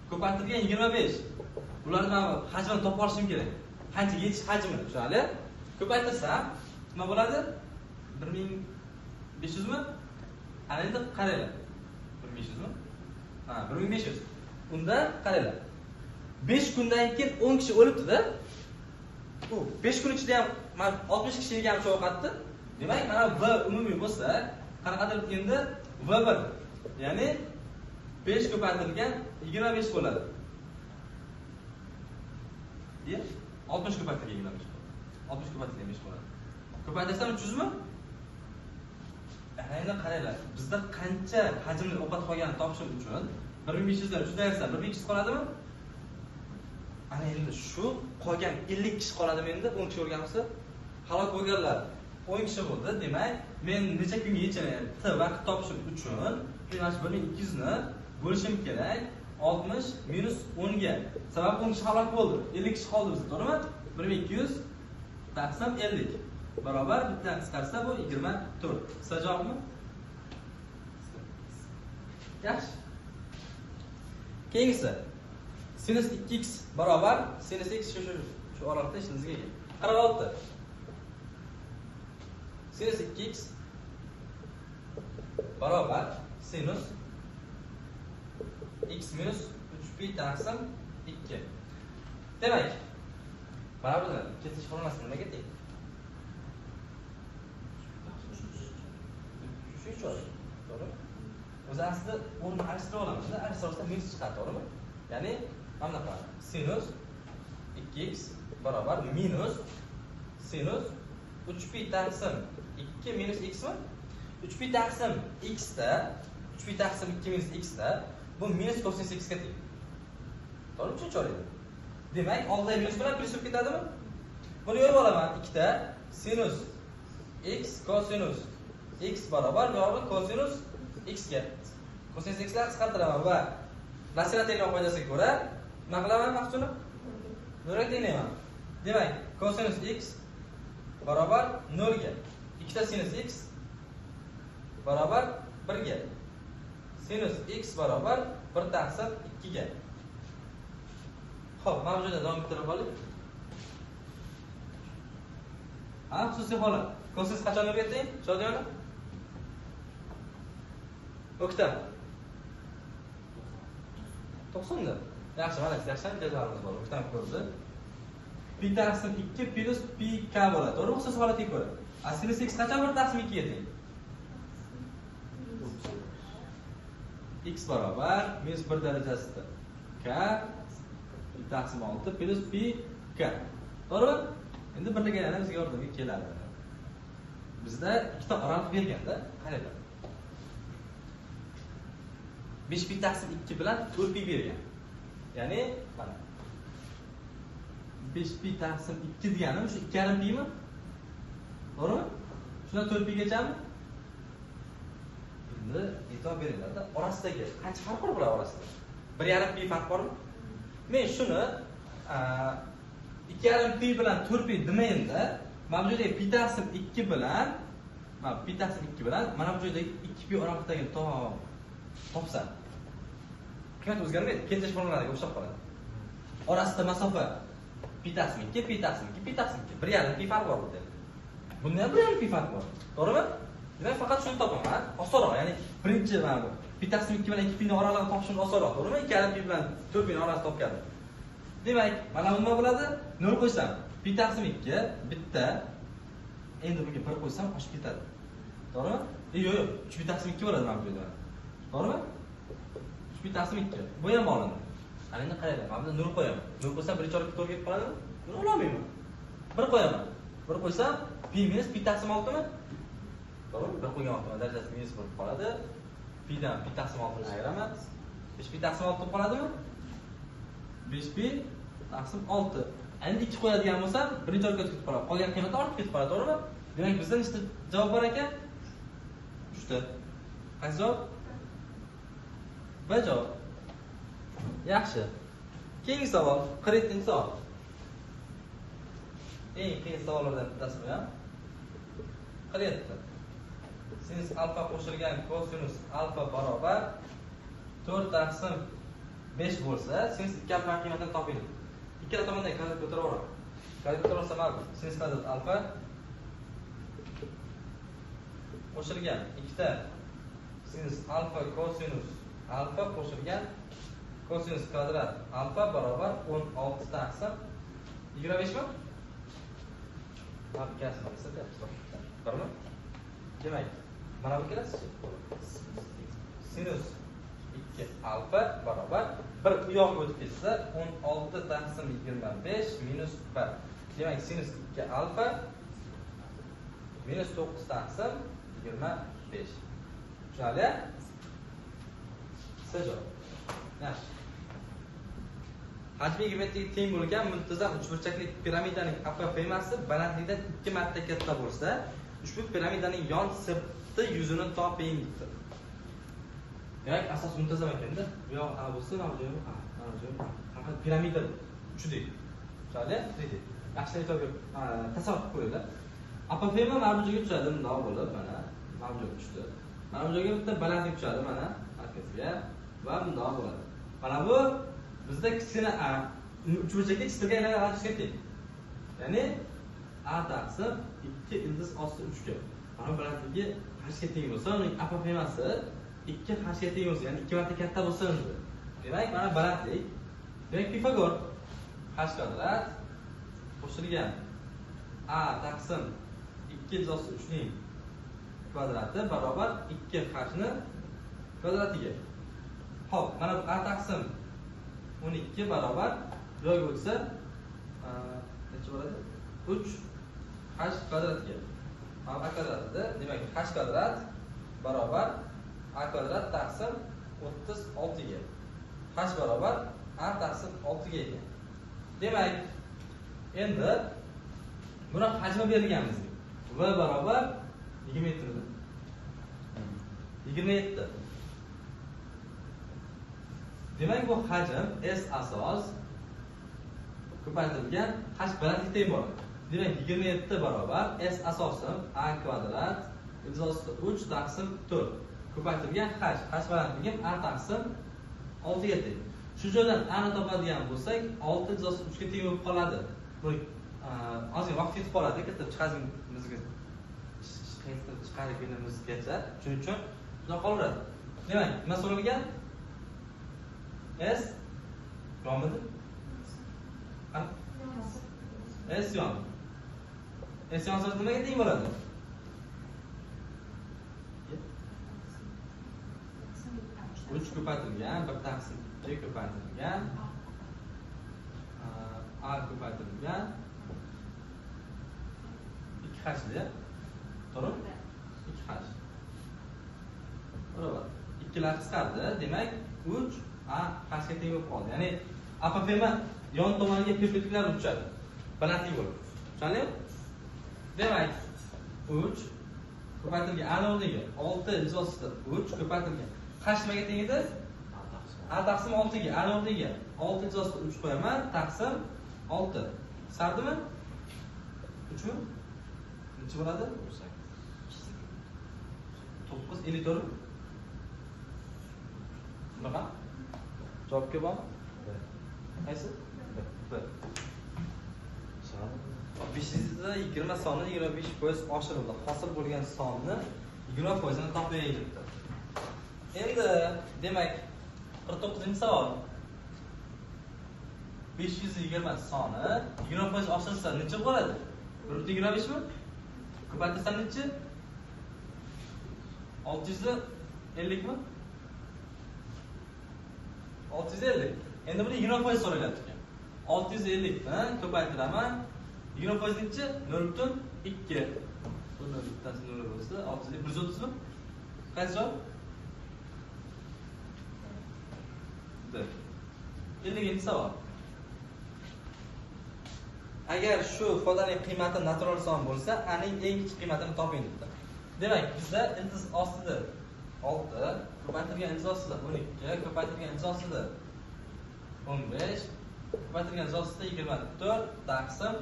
ko'paytirilgan 25. Bularni hajmini topib olishim kerak. Qancha yetish hajmi? Tushunali? Ko'paytirsam nima bo'ladi? 1500 mi? Ana endi qaranglar. 1500 mi? Ha, 1500. Unda qaranglar. 5 kundan keyin 10 kishi o'libdi-da. Bu 5 kun ichida ham men 60 kishi yegan shu ovqatni. Demak, mana v umumiy bo'lsa, qanaqadir endi v1. Ya'ni 5 ko'paytirilgan 25 bo'ladi. Diye 60 ko'paytirilgan 25 bo'ladi. 60 ko'paytirilgan 5 bo'ladi. Ko'paytirsam 300 mi? Endi qaranglar, bizda qancha hajmli ovqat qolganini topishim uchun 1500 dan 300 ayirsa 1200 qoladimi? Ana endi shu qolgan 50 kishi qoladimi endi 10 kishi o'lgan bo'lsa? Halok bo'lganlar 10 kishi bo'ldi. Demak, men necha kunga yechaman? T vaqt topishim uchun mana shu 1200 ni bo'lishim kerak 60 minus 10 ga. Sabab 10 kishi halok bo'ldi. 50 kishi qoldi bizda, to'g'rimi? 1200 taqsim 50 barobar bittadan qisqarsa bu 24. Sizlar javobmi? Yaxshi. Keyingisi sinus 2x barobar sinus x shu oraliqda ishingizga kelgan. 46. Sinus 2x barobar sinus x minus 3pi taqsim 2. Demak, mana buni kesish formulasi nimaga teng? Shu to'g'ri? O'zi aslida o'rni alishtirib olamiz. Alishtirsa minus chiqadi, to'g'rimi? Ya'ni mana bunaqa sinus 2x barobar minus sinus 3pi taqsim 2 minus x mi? 3pi taqsim x da 3pi taqsim 2 minus x da bu minus cosinus x ga teng. To'g'rimi? Tushunchalaydi. Demak, oldida minus bilan plus bo'lib ketadimi? Buni yo'yib olaman. 2 da sinus x cosinus x barobar cosinus x ga. Cosinus x lar qisqartiraman va Nasira tenglik qoidasiga ko'ra nima qilaman maqsudni? Nolga tenglayman. Demak, cosinus x barobar 0 ga. 2 ta sinus x barobar 1 ga. Sinus x barobar 1 taqsim 2 ga. Xo'p, mana bu yerda davom ettirib qoling. Ha, xususiy holat. Kosinus qachon o'rgatding? Shodiyona? O'ktam. 90da. Yaxshi, mana yaxshi jadvalimiz bor. O'ktam ko'rdi. Pi taqsim 2 plus pi k bo'ladi. To'g'ri, xususiy holatga ko'ra. A sinus x qachon 1 taqsim 2 ga teng? X barobar minus 1 darajasida k pi taqsim 6 plus pi k. To'g'rimi? Endi birligi yana bizga yordamga keladi. Bizda ikkita oraliq berganda, qaranglar. 5 pi taqsim 2 bilan 4 pi bergan. Ya'ni mana 5 pi taqsim 2 deganim shu 2,5 pi mi? To'g'rimi? Shundan 4 pi gachami? Endi e'tibor beringlar-da, orasidagi qancha farq bor bular orasida? 1,5 pi farq bormi? Men shuni 2,5 pi bilan 4 pi demayinda, mana bu joydagi pi taqsim 2 bilan mana bu joydagi 2 pi oraliqdagi topsam. Qiymat o'zgarmaydi, keltish formulasiga o'xshab qoladi. Orasida masofa pi taqsim 2, pi taqsim 2, pi taqsim 2. 1,5 pi farq bor bu yerda. Bunda ham 1,5 pi farq bor. To'g'rimi? Demak, faqat shuni topaman. Osonroq, ya'ni birinchi mana bu pi taqsim 2 bilan 2 pi ning oralig'ini topishim osonroq, to'g'rimi? 2,5 pi bilan 4 pi ning orasini topgan. Demak, mana bu nima bo'ladi? 0 qo'ysam, pi taqsim 2 bitta. Endi bunga 1 qo'ysam, oshib ketadi. To'g'rimi? Yo'q, 3 pi taqsim 2 bo'ladi mana bu yerda. To'g'rimi? 3 pi taqsim 2. Bu ham olindi. Ana endi qaraylik, mana bunda 0 qo'yaman. 0 qo'ysam birinchi oraliqqa to'g'ri kelib qoladimi? Buni ololmayman. 1 qo'yaman. 1 qo'ysam, pi minus pi taqsim 6 mi? To'g'rimi? 1 qo'ygan vaqtda darajasi minus bo'lib qoladi. Pi dan pi taqsim 6 ni ayiraman. 5 pi taqsim 6 bo'lib qoladimi? 5 pi taqsim 6. Endi 2 qo'yadigan bo'lsam, birinchi oraliqqa ketib qoladi. Qolgan qiymati ortib ketib qoladi, to'g'rimi? Demak, bizda nechta javob bor ekan? 3 ta. Qaysi javob? B javob. Yaxshi. Keyingi savol, 47-savol. Eng qiyin savollardan bittasi bu ham. 47. Sinus alfa qo'shilgan kosinus alfa barobar 4 taqsim 5 bo'lsa, sinus 2 alfa qiymatini toping. Ikkala tomondan kvadrat ko'tarib olamiz. Kvadrat olsa ma'lum. Sinus kvadrat alfa qo'shilgan 2 ta sinus alfa kosinus alfa qo'shilgan kosinus kvadrat alfa barobar 16 taqsim 25 mi? Markasini ko'rsatyapmiz. To'g'rimi? Demak, mana bu kelasi. Sinus 2 alfa barobar 1 u yoqqa o'tib ketsa 16 taqsim 25 minus 1. Demak, sinus 2 alfa minus 9 taqsim 25. Tushunarli? Javob. Yaxshi. Hajmi geometrika teng bo'lgan muntazam uchburchakli piramidaning apofemasi balandlikdan 2 marta katta bo'lsa, ushbu piramidaning yon sirti yuzini toping. Demak, asos muntazam ekanda, bu yoq A bo'lsa, mana bu yoq A, mana bu yoq A. Faqat piramida uchdik. Tushunarli? Deydik. Yaxshi aytib tasavvur qilib ko'ringlar. Apofema mana bu joyga tushadi, bundoq bo'lib, mana bu joyga tushdi. Mana bu joyga bitta balandlik tushadi, mana markazga va bundoq bo'ladi. Mana bu bizda kichkina A uchburchakka chitirga aylanishga teng. Ya'ni A taqsim 2 ildiz osti 3 ga. Mana balandligi hga teng bo'lsa, uning apofemasi 2 hga teng bo'lsa, ya'ni 2 marta katta bo'lsa, demak, mana balandlik. Demak, Pifagor h kvadrat qo'shilgan A taqsim 2 ildiz osti 3 ning kvadrati barobar 2 h ni kvadratiga. Xo'p, mana bu A taqsim 12 barobar joyga o'tsa necha bo'ladi? 3 h kvadratga. Mana A kvadratida, demak, h kvadrat barobar A kvadrat taqsim 36 ga. H barobar A taqsim 6 ga ekan. Demak, endi buni hajmi berilgan bizga. V barobar 20 metrda. 27. Demak, bu hajm S asos ko'paytirilgan h balandlikda teng bo'ladi. Demak, 27 barobar S asosim A kvadrat 3 taqsim 4 ko'paytirilgan h balandligi A taqsim 6 ga teng. Shu joydan A ni topadigan bo'lsak, 6 3 ga teng bo'lib qoladi. Buni ozgina vaqt ketib qoladi katta chiqazimizga chiqargunimizgacha. Shuning uchun shunday qolaveradi. Demak, nima so'ralgan? S yonmidi? S yon. S yon so'z nimaga teng bo'ladi? Uch ko'paytirilgan 1 taqsim j ko'paytirilgan a ko'paytirilgan 2h. To'g'rimi? 2h. Baravar. Ikkilar qisqardi. Demak, 3a h ga teng bo'lib qoldi. Ya'ni APPM yon tomoniga perpendikulyar uchadi. Balandlik bo'lib. Tushundingmi? Demak, 3 ko'paytirilgan a o'rniga 6 ijrosida 3 ko'paytirilgan h nimaga teng edi? A taqsim 6 ga, a o'rniga 6 ijrosida 3 qo'yaman, taqsim 6. Sardimi? 3 mi? Necha bo'ladi? 9 54. Nima? Javobga bor? Qaysi? 1. 520 sonni 25% oshirildi. Hosil bo'lgan sonni 20% ni toping debdi. Endi demak 49-savol. 520 soni 20% oshirilsa necha bo'ladi? 125 mi? Ko'paytirsam necha? 650 mi? 650. Endi buni 20% so'ralyapti ekan. 650 ni ko'paytiraman. 20% necha? 0.2. Buni bittasi 0 bo'lsa, 650 130 mi? Qaysi javob? 50-savol. Agar shu ifodaning qiymati natural son bo'lsa, aning eng kichik qiymatini toping debdi. Demak, bizda ildiz ostida 6, ko'paytirilgan ildiz ostida 12, ko'paytirilgan ildiz ostida 15, ko'paytirilgan ildiz ostida 24 taqsim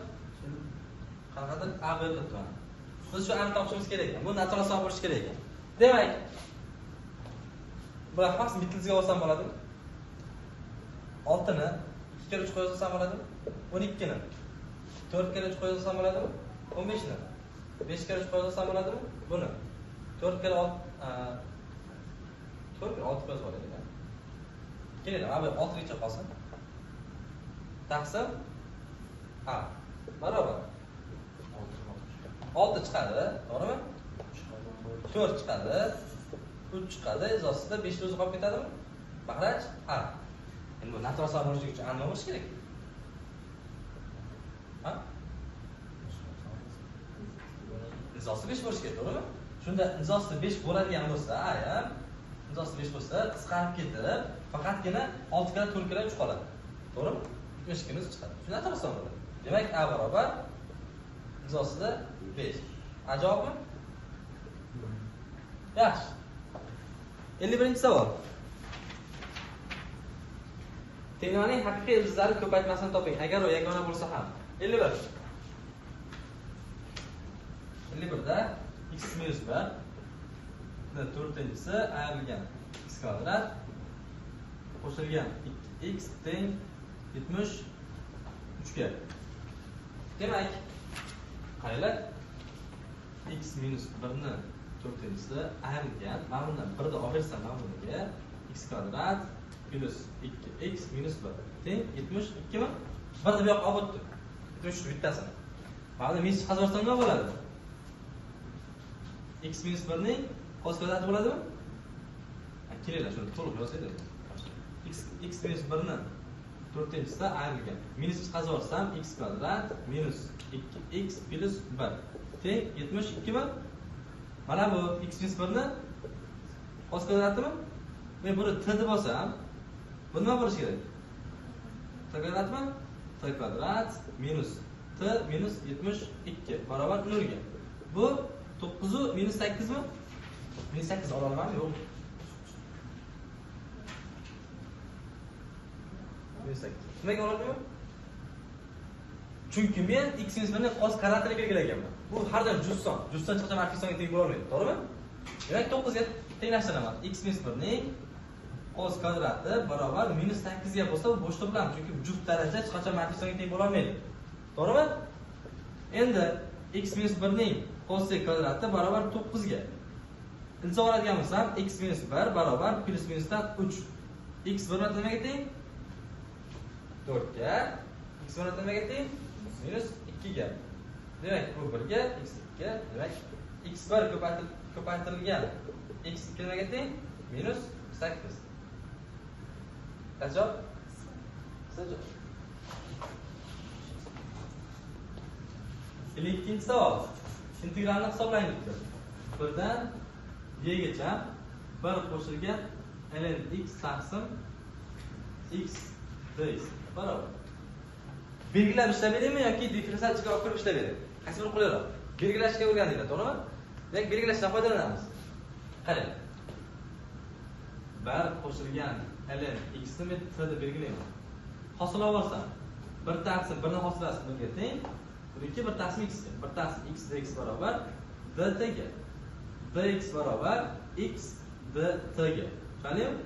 qanaqadir a bo'libdi. Biz shu ani topishimiz kerak ekan. Bu natural son bo'lishi kerak ekan. Demak, bular hammasini bittasiga olsam bo'ladimi? 6 ni 2 kere 3 qo'yib olsam bo'ladimi? 12 ni 4 kere 3 qo'yib olsam bo'ladimi? 15 ni 5 kere 3 qo'yib olsam bo'ladimi? Buni 4 kere 6 4 kere 6 qo'yib oladigan. Keling, mana bu 6 gacha qolsin. Taqsim a barobar 6 chiqadi, to'g'rimi? 4 chiqadi, 3 chiqadi, izosida 5 o'zi qolib ketadimi? Maxraj a. Endi bu natural son bo'lishi uchun nima bo'lishi kerak? Ha? Izosi 5 bo'lishi kerak, to'g'rimi? Shunda izosi 5 bo'ladigan bo'lsa, a ham izosi 5 bo'lsa, qisqarib ketib, faqatgina 6 kira 4 kira 3 qoladi. To'g'rimi? 5 kira chiqadi. Shunda natural son bo'ladi. Demak, a barobar izosida 5. A javobmi? Yaxshi. 51-savol. Tengmaning haqiqiy ildizlari ko'paytmasini toping. Agar u yagona bo'lsa ham. 51. 51 da x minus 1 da 4-inchisi ayrilgan x kvadrat qo'shilgan x teng 73 ga. Demak, qaranglar. X minus 1 ni 4-inchisi ayrilgan. Mana bundan 1 da olib bersam, mana bunga x kvadrat plus 2x minus 1 teng 72 mi? Bir da bu yoqqa olib o'tdi. 73 bittasini. Mana buni minus chiqarsam nima bo'ladi? X minus 1 ning cos kvadrati bo'ladimi? Kelinglar, shuni to'liq yozaylik. X minus 1 ni 4-inchisida ayrilgan. Minus chiqarsam x kvadrat minus 2x plus 1 teng 72 mi? Mana bu x minus 1 ni cos kvadratimi? Men buni t deb olsam, bu nima bo'lishi kerak? T kvadratmi? T kvadrat minus t minus 72 barobar 0 ga. Bu 9 minus 8 mi? Minus 8 ola olamanmi? Yo'q. Minus 8. Nimaga ololmayman? Chunki men x minus 1 ni cos kvadratini belgilaganman. Bu har doim jusson. Jusson chiqsa artisonga teng bo'la olmaydi, to'g'rimi? Demak 9 ga tenglashtiraman. X minus 1 ning cos kvadrati barobar minus 8 ga bo'lsa, bu bo'shliq bilan, chunki juft daraja hech qachon artisonga teng bo'la olmaydi. To'g'rimi? Endi x minus 1 ning qo'shimcha kvadrati barobar 9 ga. Ildiz oladigan bo'lsam, x minus 1 barobar plus minusdan 3. X 1 bilan nimaga teng? 4 ga. X 1 bilan nimaga teng? Minus 2 ga. Demak, bu 1 ga, x 2 ga. Demak, x1 ko'paytirilgan x 2 nimaga teng? Minus 8. Qancha? Qancha? Ikkinchi savol. Integralni hisoblaymiz. 1 dan y gacha 1 qo'shilgan ln x taqsim x dx barobar. Belgilab ishlab beraymi yoki differensialchiga olib kirib ishlab beray? Qaysi biri qulayroq? Belgilashga o'rgandinglar, to'g'rimi? Demak, belgilashdan foydalanamiz. Qarang. 1 qo'shilgan ln x ni t deb belgilayman. Hosil olsam 1 taqsim 1 ning hosilasi 1 ga teng. 2 1 taqsim x ga. 1 taqsim x dx barobar dt ga. dx barobar x dt ga. Tushundingmi?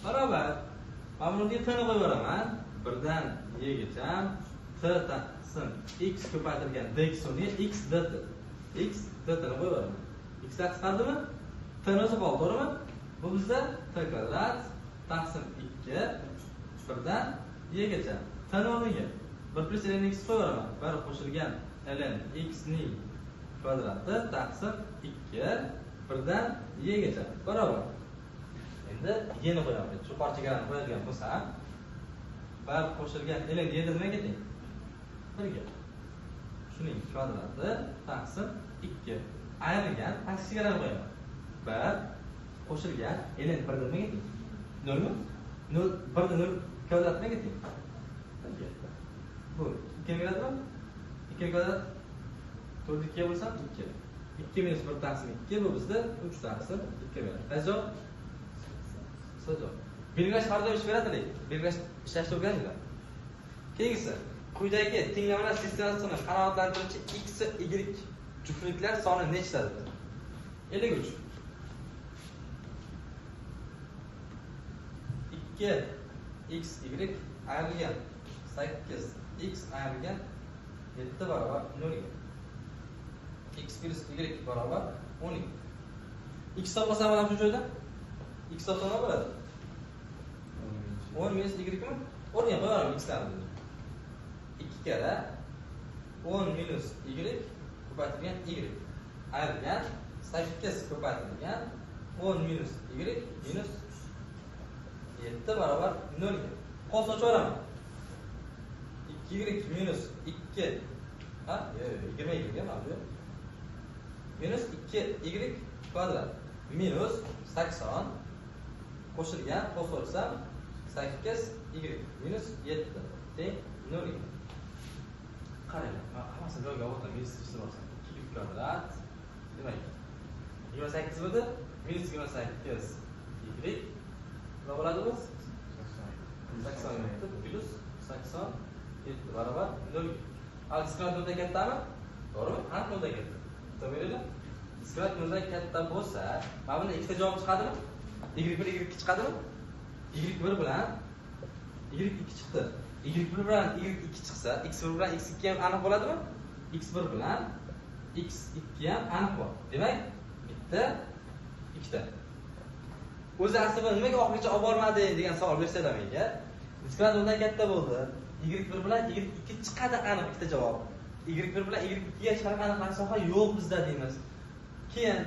Barobar. Mana buni t ni qo'yib beraman. 1 dan y gacha t taqsim x ko'paytirilgan dx uni x dt. X dt ni qo'yib beraman. X taqsimdimi? T ni o'zi bor, to'g'rimi? Bu bizda t kvadrat taqsim 2 1 dan y gacha. T ni o'rniga 1 plus ln x qo'yib beraman. 1 qo'shilgan ln x ning kvadrati taqsim 2 1 dan y gacha barobar. Endi y ni qo'yaman. Shu parchalarni qo'yadigan bo'lsam, 1 qo'shilgan ln y nimaga teng? 1 ga. Shuning kvadrati taqsim 2 ayrilgan pastki chegarani qo'yaman. 1 qo'shilgan ln 1 nimaga teng? 0 mi? 0 1 0 kvadrat nimaga teng? 1 ga. Bu 2 kvadrat mi? 2 kvadrat 4 2 bo'lsa 2. 2 minus 1 taqsim 2 bu bizda 3 taqsim 2 beradi. Qancha? So'zo. Belgilash har doim ish beradi. Belgilash ishlashni o'rganinglar. Keyingisi, quyidagi tenglamalar sistematisini qanoatlantiruvchi x va y juftliklar soni nechtadir? 53. 2 x y ayrilgan 8 x ayrilgan 7 barobar 0 ga. X plus y barobar 12. X hisoblasam mana shu joyda x hisoblasam nima bo'ladi? 10 minus y mi? O'rniga qo'yaman x larni. 2 kara 10 minus y ko'paytirilgan y ayrilgan 8 ko'paytirilgan 10 minus y minus 7 barobar 0 ga. Qo'shni o'chiraman. 2y minus 2 ha, 20 ga mana bu. Minus 2y kvadrat minus 80 qo'shilgan qo'shilsam 8y minus 7 teng 0 ga. Qaranglar, men hammasini joyiga oldim. Minus ichida bo'lsa 2y kvadrat demak 28 bo'ldi. Minus 28 y nima bo'ladi bu? 87 plus 87 barobar 0 ga. Al diskret noldan kattami? To'g'rimi? Aniq noldan katta. To'g'rimi? Diskret noldan katta bo'lsa, mana buni ikkita javob chiqadimi? Y1 y2 chiqadimi? Y1 bilan y2 chiqdi. Y1 bilan y2 chiqsa, x1 bilan x2 ham aniq bo'ladimi? x1 bilan x2 ham aniq bor. Demak, bitta, ikkita. O'zi aslida nimaga oxirigacha olib bormading degan savol bersanglar menga, diskret noldan katta bo'ldi. Y1 bilan y2 chiqadi aniq ikkita javob. Y1 bilan y2 ga sharq aniqlanish soha yo'q bizda deymiz. Keyin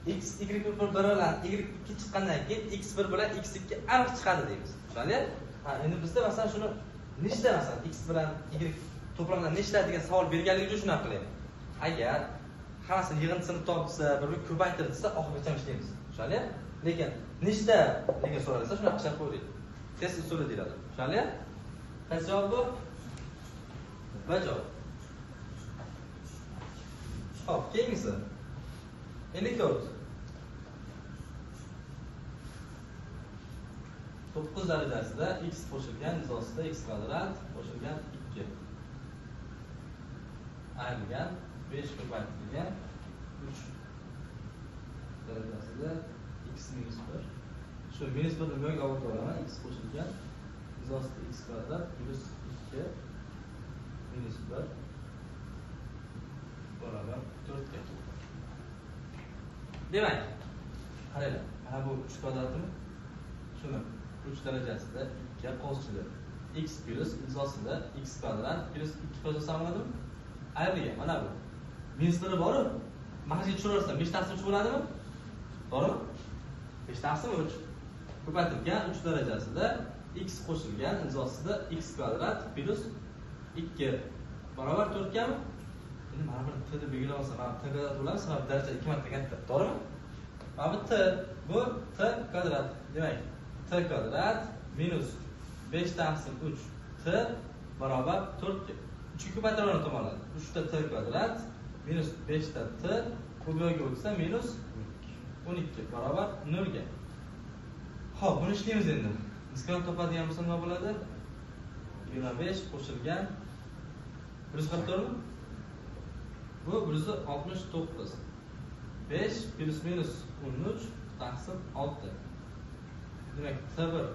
y1 bilan y2 chiqqandan keyin x1 bilan x2 aniq chiqadi deymiz. Tushundingmi? Ha, endi bizda masalan shuni nechta masalan x bilan y to'plamdan nechta degan savol berganligi uchun shuni qilyapman. Agar hammasini yig'intisini topsa, bir ko'paytirsa oxirigacha ishlaymiz. Tushundingmi? Lekin nechta degan so'ralsa shuni qilib qo'ydik. Test usuli deyiladi. Tushundingmi? Qaysi javob bu? B javob. Xo'p, keyingisi. 54. 9 darajasida x qo'shilgan nizosida x kvadrat qo'shilgan 2 ayrilgan 5 ko'paytirilgan 3 darajasida x minus 1. Shu minus 1 ni yo'q olib qo'yaman. X qo'shilgan nizosida x kvadrat plus 2 minus 1 barobar 4 ga. Demak, qaranglar. Mana bu 3 kvadratmi? Shuni 3 darajasida 2 ga qo'shildi. X plus izosida x kvadrat plus 2 qo'shsa samaradimi? Ayrilgan mana bu. Minus 1 bor-ku. Markazga tushiraversam 5 taqsim 3 bo'ladimi? To'g'rimi? 5 taqsim 3. Ko'paytirilgan 3 darajasida x qo'shilgan izosida x kvadrat plus 2 barobar 4 gami? Endi mana bir t deb belgilab olsam, mana t kvadrat bo'ladi, sabab daraja 2 marta katta, to'g'rimi? Mana bu t, bu t kvadrat. Demak, t kvadrat minus 5 taqsim 3 t barobar 4 ga. 3 ko'paytirilgan tomonlar. 3 ta t kvadrat minus 5 ta t bu yo'lga o'tsa minus 12 barobar 0 ga. Xo'p, buni ishlaymiz endi. Nisbatan topadigan bo'lsa nima bo'ladi? 25 qo'shilgan 144 mi? Bu 169. 5 plus minus 13 taqsim 6. Demak, t1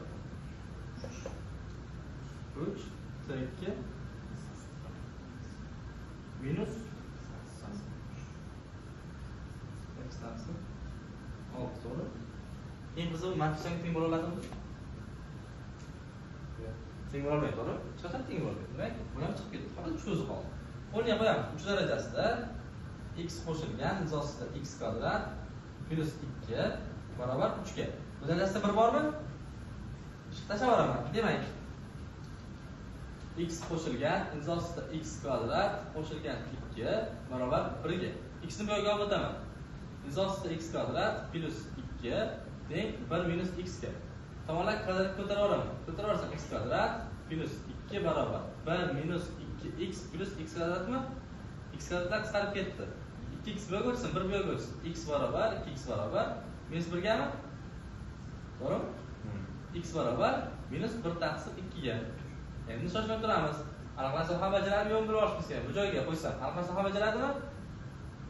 3 t2 minus x taqsim 6 to'g'ri. Eng qizig'i matritsang teng bo'la oladimi? Teng bo'la olmaydi, to'g'ri? Chiqadi teng bo'lmaydi. Demak, bu ham chiqib ketdi. Faqat 3 o'zi qoldi. O'rniga qo'yamiz. 3 darajasida x qo'shilgan izosida x kvadrat plus 2 barobar 3 ga. Bu darajasida 1 bormi? Chiqib tashlab Demak, x qo'shilgan izosida x kvadrat qo'shilgan 2 barobar 1 ga. X ni bu yoqqa olib o'taman. Izosida x kvadrat plus 2 teng 1 minus x ga. Tomonlar kvadratga ko'taraveraman. Ko'taraversam x kvadrat plus 2 barobar 1 minus 2x plus x kvadratmi? X kvadratlar qisqarib ketdi. 2x bu yoqqa o'tsin, 1 bu yoqqa o'tsin. X barobar 2x barobar minus 1 gami? To'g'rimi? X barobar minus 1 taqsim 2 ga. Endi shoshmay turamiz. Aniqlansa ham bajaradimi, yo'q bilib olishimiz kerak. Bu joyga qo'ysam, aniqlansa ham bajaradimi?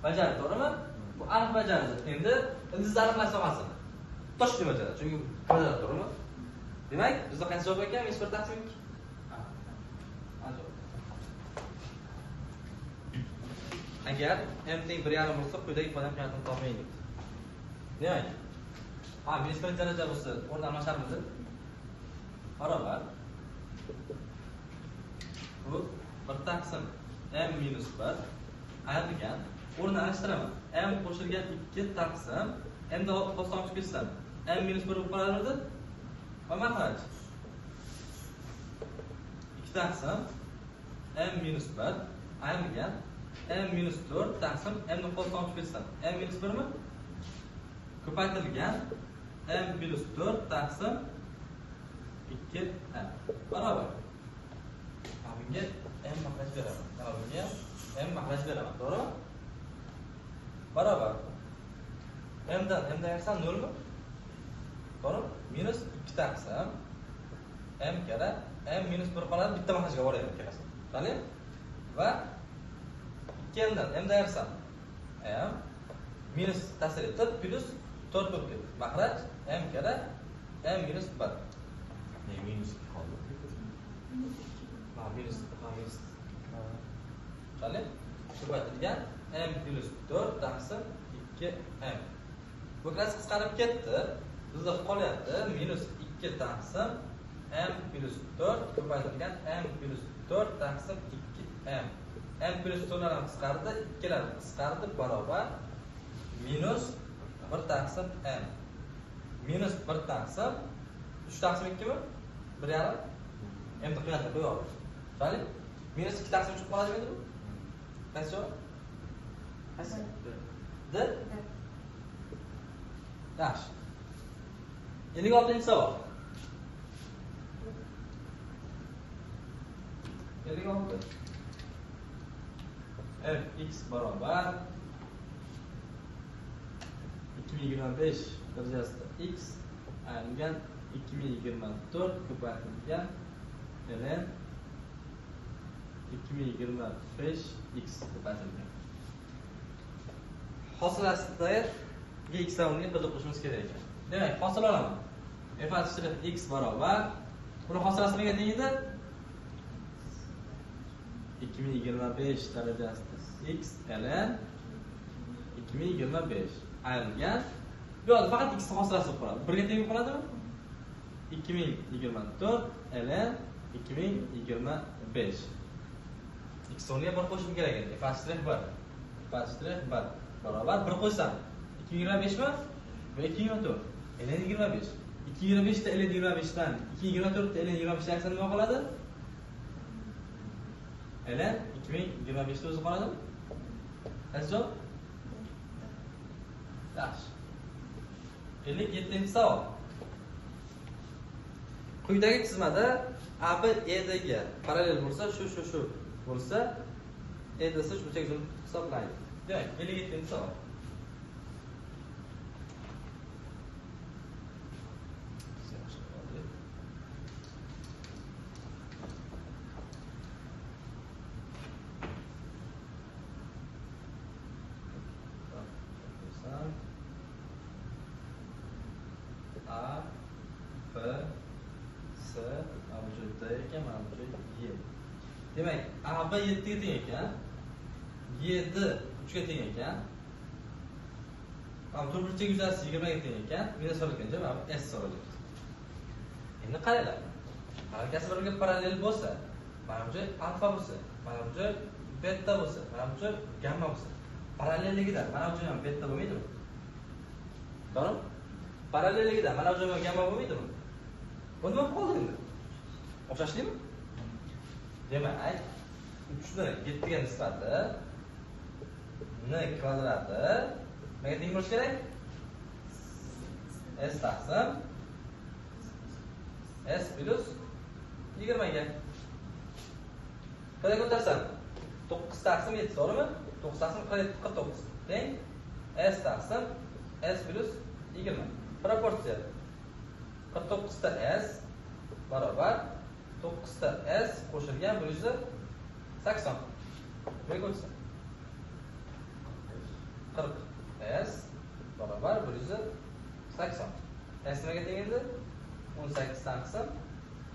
Bajardi, to'g'rimi? Bu aniq bajardi. Endi ildizni aniqlash olmasin. Toshkent bajaradi. Chunki kvadrat, to'g'rimi? Demak, bizda qancha javob ekan? -1 taqsim 2. Agar m teng 1,5 bo'lsa, quyidagi ifodani qiymatini topmaylik. Demak, -1 daraja bo'lsa, o'rni almasharmiz. Barobar bu 1 taqsim m minus 1 ayrilgan. O'rni almashtiraman. M qo'shilgan 2 taqsim m da qo'shib olib ketsam, m minus 1 bo'lib qoladimi? Va mahraj 2 taqsim m minus 1 ayrilgan. M minus 4 taqsim m ni qo'shib olib ketsam, m minus 1 mi? Ko'paytirilgan m minus 4 taqsim 2m barobar. Bunga m mahraj beraman. Bunga m mahraj beraman, to'g'rimi? Barobar. M dan ayirsan 0 mi? To'g'rimi? Minus 2 taqsim m kara m minus 1 qoladi, bitta mahrajga boraveradi ikkalasi. Qani? Va 2 dan m dan ayirsam m minus ta'sir etib plus 4 bo'lib ketdi. Mahraj m kara m minus 1. Ne minus 2 qoldi? Minus. Qani? Ko'paytirilgan m plus 4 taqsim 2m. Bu klass qisqarib ketdi. Bizda qolyapti minus 2 taqsim m plus 4 ko'paytirilgan m plus 4 taqsim 2m. M plus 4 ham qisqardi, 2lar qisqardi barobar minus 1 taqsim m. Minus 1 taqsim 3 taqsim 2 mi? 1,5. M ni qiymatini qo'yamiz. Qani? Minus 2 taqsim 3 qoladimi endi bu? Qaysi javob? Qaysi? D. Yaxshi. 56-savol. 56. Fx barobar 2025 darajasida x ayrilgan 2024 ko'paytirilgan ln 2025x ko'paytirilgan. Hosilasidagi x o'rniga qidirib qo'shimiz kerak ekan. Demak, hosila olaman. f(x) barobar buni hosilasi nega teng edi? 2025 darajasida x ln 2025 ayrilgan. Bu yerda faqat x hosilasi bo'lib qoladi. 1 ga teng qoladimi? 2024 ln 2025. X o'rniga 1 qo'shib kerak endi. F'1 1 barobar 1 qo'shsam 225 mi? Va 224 ln 25. 225 ta ln 25 dan 224 ta ln 25 aksar nima qoladi? ln 2025 ta o'zi qoladimi? Qaysi javob? Yaxshi. 57-savol. Quyidagi chizmada AB EDga parallel bo'lsa, shu bo'lsa, E desa shu burchak uzun hisoblanadi. Demak, 57-savol. A, B, S, mavjud ekan, mavjud Y. Demak, A, B 7 ga teng ekan. 7 3 ga teng ekan. Mana to'rt burchak yuzasi 20 ga teng ekan. Meni so'ragan javob S so'ralgan. Endi qaranglar. Harakasi bir-biriga parallel bo'lsa, mana bu alfa bo'lsa, mana bu beta bo'lsa, mana bu gamma bo'lsa, parallelligida mana bu ham beta bo'lmaydimi? To'g'rimi? Parallelligida mana bu ham gamma bo'lmaydimi? Bu nima qoldi endi? O'xshashlimi? Demak, 3 ni 7 ga nisbati n kvadrati nimaga teng bo'lishi kerak? S taqsim S plus 20 ga. Qanday ko'tarsam? 9 taqsim 7, to'g'rimi? 9 taqsim 49 teng S taqsim S plus 20. Proporsiya 49 ta S barobar 9 ta S qo'shilgan bo'lsa 80. Nima ko'rsa? 40 S barobar bo'lsa 80. S nimaga teng endi? 18 taqsim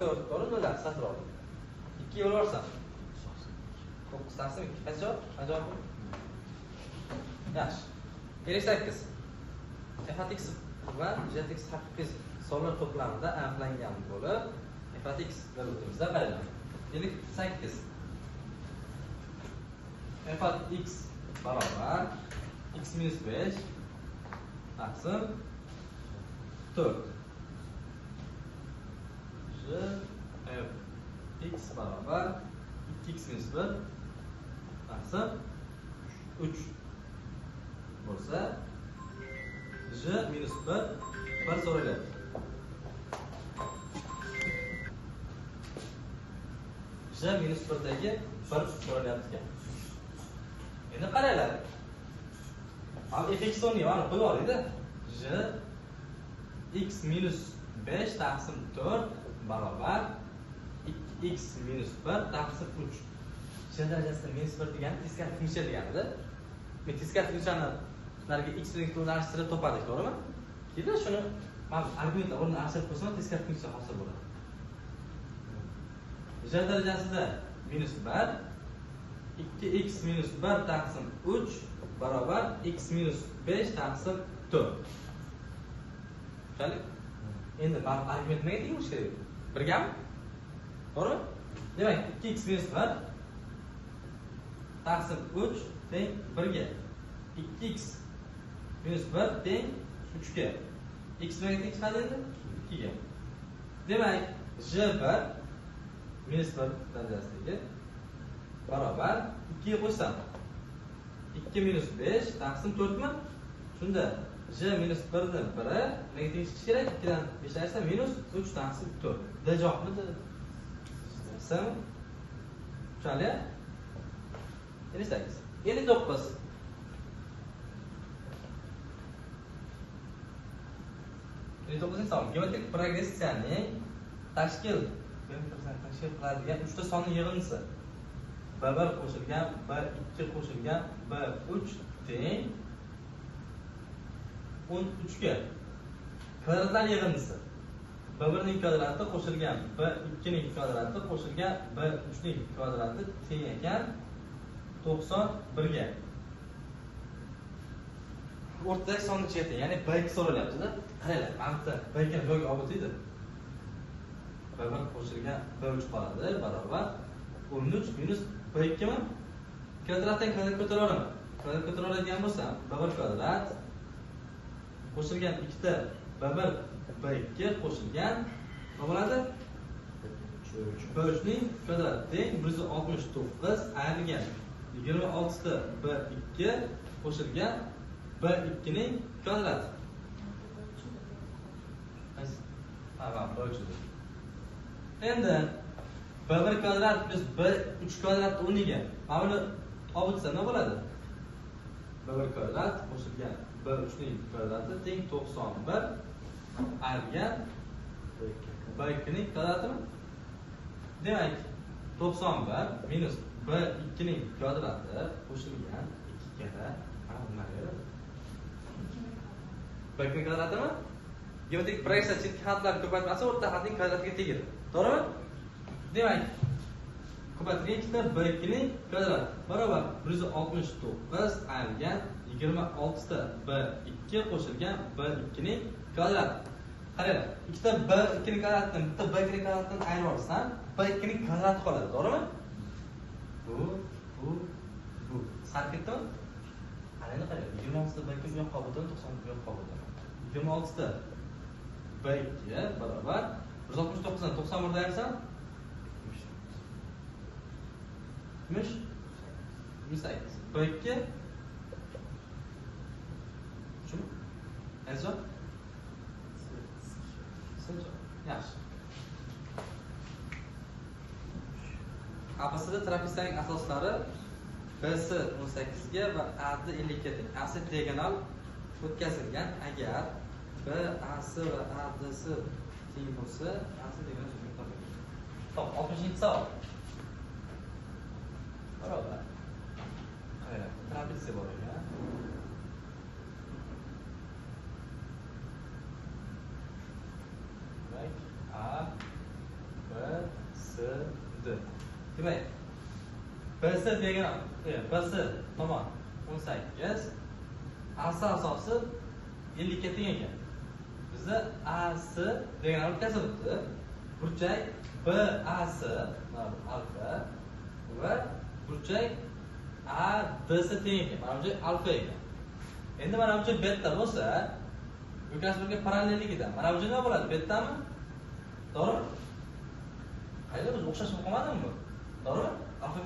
4 to'g'ri nollar satr oldim. 2 yo'l borsam 9 taqsim 2 qancha javob? Javob bu. Yaxshi. 58. f(x) va g(x) haqiqiy sonlar to'plamida aniqlangan bo'lib, f(x) valyutamizda qaranglar. 58. f(x) barobar x minus 5 taqsim 4. G(x) barobar 2x minus 1 taqsim 3 bo'lsa, J minus 1 so'raladi. J minus 1dagi 1 so'ralyapti ekan. Endi qaranglar. Ham fx o'rniga mana qo'yib olaylik-da. J x minus 5 taqsim 4 barobar 2x minus 1 taqsim 3. J darajasida minus 1 degani teskari funksiya deganida. Men teskari funksiyani ularga x bilan to'g'ri aralashtirib topadik, to'g'rimi? Keyin shuni mana argumentlar o'rnini aralashtirib qo'ysam teskari funksiya hosil bo'ladi. J darajasida minus 1 2x minus 1 taqsim 3 barobar x minus 5 taqsim 4. Tushundingmi? Endi bu argument nimaga teng bo'lishi kerak? Birgami? To'g'rimi? Demak, 2x minus 1 taqsim 3 teng 1 ga. 2x minus 1 teng 3 ga. X nimaga teng chiqadi endi? 2 ga. Demak, J1 minus 1 darajasidagi barobar 2 ga qo'shsam 2 minus 5 taqsim 4 mi? Shunda J minus 1 dan 1 nimaga teng chiqishi kerak? 2 dan 5 ayirsa minus 3 taqsim 4. D javobni S mi? Tushunali? 58. 59. Geometrik progressiyaning tashkil qiladigan 3 ta sonning yig'indisi. B1 qo'shilgan B2 qo'shilgan B3 teng 13 ga. Kvadratlar yig'indisi. B1 ning kvadrati qo'shilgan B2 ning kvadrati qo'shilgan B3 ning kvadrati teng ekan 91 ga. O'rtadagi sonni cheking, ya'ni B2 so'ralyapti-da. Qaranglar, mana bu B2 ni joyiga olib o'taydi. B1 qo'shilgan B3 qoladi, barobar 13 minus B2 mi? Kvadratdan kvadrat ko'taraveramiz. Kvadrat ko'taradigan bo'lsam, B1 kvadrat qo'shilgan 2 ta B1 B2 qo'shilgan nima bo'ladi? B3 ning kvadrati teng 169 ayrilgan 26 ta B2 qo'shilgan B2 ning kvadrati. Tamam, B3. Endi B1 kvadrat plus B3 kvadrat o'rniga mana buni olib o'tsa nima bo'ladi? B1 kvadrat qo'shilgan B3 ning kvadrati teng 91 ayrilgan B2 ning kvadratimi? Demak, 91 minus B2 ning kvadrati qo'shilgan 2 ga mana nima beradi? B2 ning kvadratimi? Geometrik proyeksiya chetki xatlar ko'paytmasi o'rta xatning kvadratiga tegadi. To'g'rimi? Demak, ko'paytirilgan ikkita B2 ning kvadrati barobar 169 ayrilgan 26 ta B2 qo'shilgan B2 ning kvadrati. Qaranglar, ikkita B2 ning kvadratini bitta B2 ning kvadratidan ayirib olsam, B2 ning kvadrati qoladi, to'g'rimi? Bu. Sar ketdimi? Qaranglar, 26 ta B2 bu yoqqa olib o'tadi, 90 bu yoqqa olib o'tadi. 26 ta B2 barobar 169 dan 91 dan ayrsam 78. B2 shumi? Aytsa? Yaxshi. ABCD trapeziyaning asoslari BC 18 ga va AD 52 ga teng. AC diagonal o'tkazilgan agar BAC va ADC teng bo'lsa, AC diagonal shunga topadi. Top, 60-savol. Barobar. Qaranglar, trapeziya bor ekan. Demak, A, B, C, D. Demak, BC diagonal, BC tomon 18, AC asosi 52 teng ekan. Bizda AC diagonal o'tkazilibdi. Burchak BAC alfa va burchak ADC teng ekan. Mana bu alfa ekan. Endi mana bu beta bo'lsa, o'rtasi birga parallelligida. Mana bu nima bo'ladi? Betami? To'g'rimi? Qayda biz o'xshash qilmadikmi bu? To'g'rimi? Alfa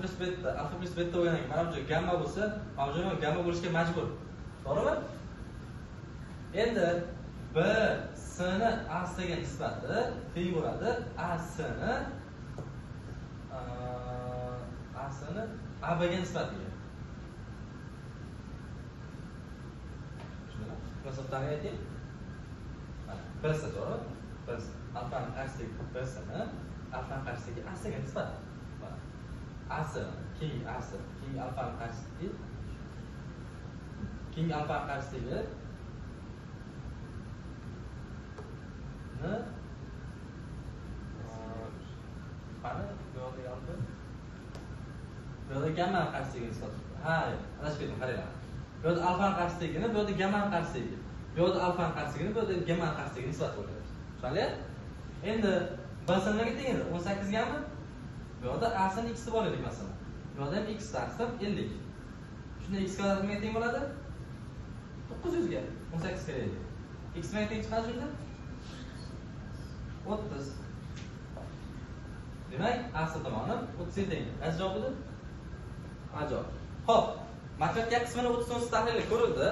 plus beta bo'lgan ekan. Mana bu gamma bo'lsa, mana bu gamma bo'lishga majbur. To'g'rimi? Endi BC ni AC ga nisbati teng bo'ladi AC ni AB ga nisbatiga. Tushundingmi? Munosabatlarni ayting. Mana BC to'g'ri? BC alfaning qarshisiga BC ni alfaning qarshisiga AC ga nisbat. Mana AC keng AC keng alfaning qarshisiga keng alfaning qarshisiga qani bu yoqda yozdi. Bu yoqda gamma qarshisiga nisbat. Ha, adashib ketdim, qaranglar. Bu yoqda alfa qarshisigini, bu yoqda gamma qarshisiga. Bu yoqda alfa qarshisigini, bu yoqda gamma qarshisiga nisbat bo'ladi. Tushunarli? Endi BC nimaga teng edi? 18 gami? Bu yoqda A ni x bor edi masalan. Bu yoqda ham x taqsim 50. Shunda x kvadrat nimaga teng bo'ladi? 900 ga 18 kerak edi. X nimaga teng chiqadi shunda? 30. Demak, AC tomoni 30 teng. Qaysi javob edi? A javob. Xo'p, matematika qismini 30 tahlil ko'rildi.